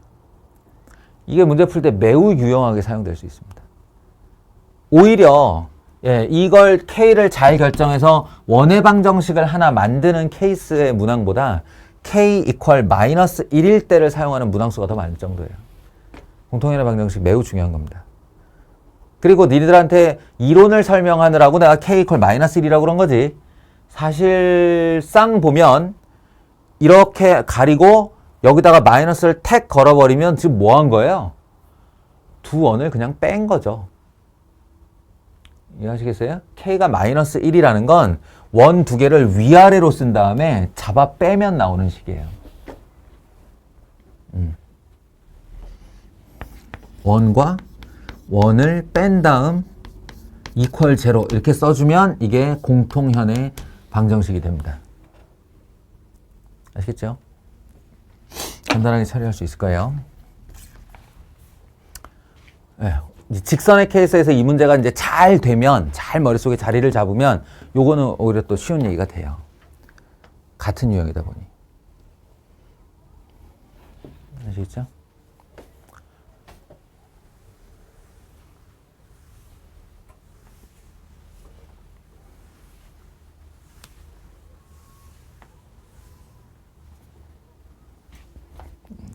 이게 문제 풀 때 매우 유용하게 사용될 수 있습니다. 오히려 이걸 K를 잘 결정해서 원의 방정식을 하나 만드는 케이스의 문항보다 K 이퀄 마이너스 1일 때를 사용하는 문항수가 더 많을 정도예요. 공통연의 방정식 매우 중요한 겁니다. 그리고 니들한테 이론을 설명하느라고 내가 K 이퀄 마이너스 1이라고 그런 거지. 사실상 보면 이렇게 가리고 여기다가 마이너스를 택 걸어버리면 지금 뭐 한 거예요? 두 원을 그냥 뺀 거죠. 이해하시겠어요? K가 마이너스 1이라는 건 원 두 개를 위아래로 쓴 다음에 잡아 빼면 나오는 식이에요. 원과 원을 뺀 다음 이퀄 제로 이렇게 써주면 이게 공통현의 방정식이 됩니다. 아시겠죠? 간단하게 처리할 수 있을 거예요. 네. 직선의 케이스에서 이 문제가 이제 잘 되면, 잘 머릿속에 자리를 잡으면 요거는 오히려 또 쉬운 얘기가 돼요. 같은 유형이다 보니. 아시겠죠?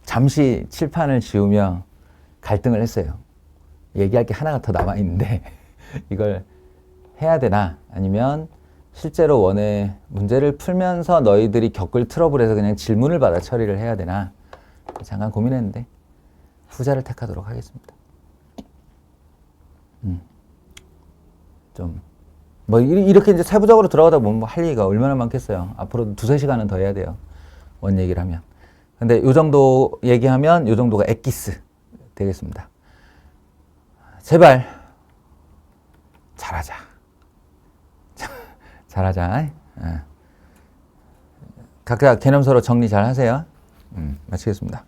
잠시 칠판을 지우며 갈등을 했어요. 얘기할 게 하나가 더 남아있는데 이걸 해야 되나 아니면 실제로 원의 문제를 풀면서 너희들이 겪을 트러블에서 그냥 질문을 받아 처리를 해야 되나 잠깐 고민했는데 후자를 택하도록 하겠습니다. 좀 뭐 이렇게 이제 세부적으로 들어가다 보면 뭐 할 얘기가 얼마나 많겠어요. 앞으로 2-3시간은 더 해야 돼요. 원 얘기를 하면. 근데 요 정도 얘기하면 요 정도가 엑기스 되겠습니다. 제발 잘하자. 잘하자. 각자 개념 서로 정리 잘 하세요. 마치겠습니다.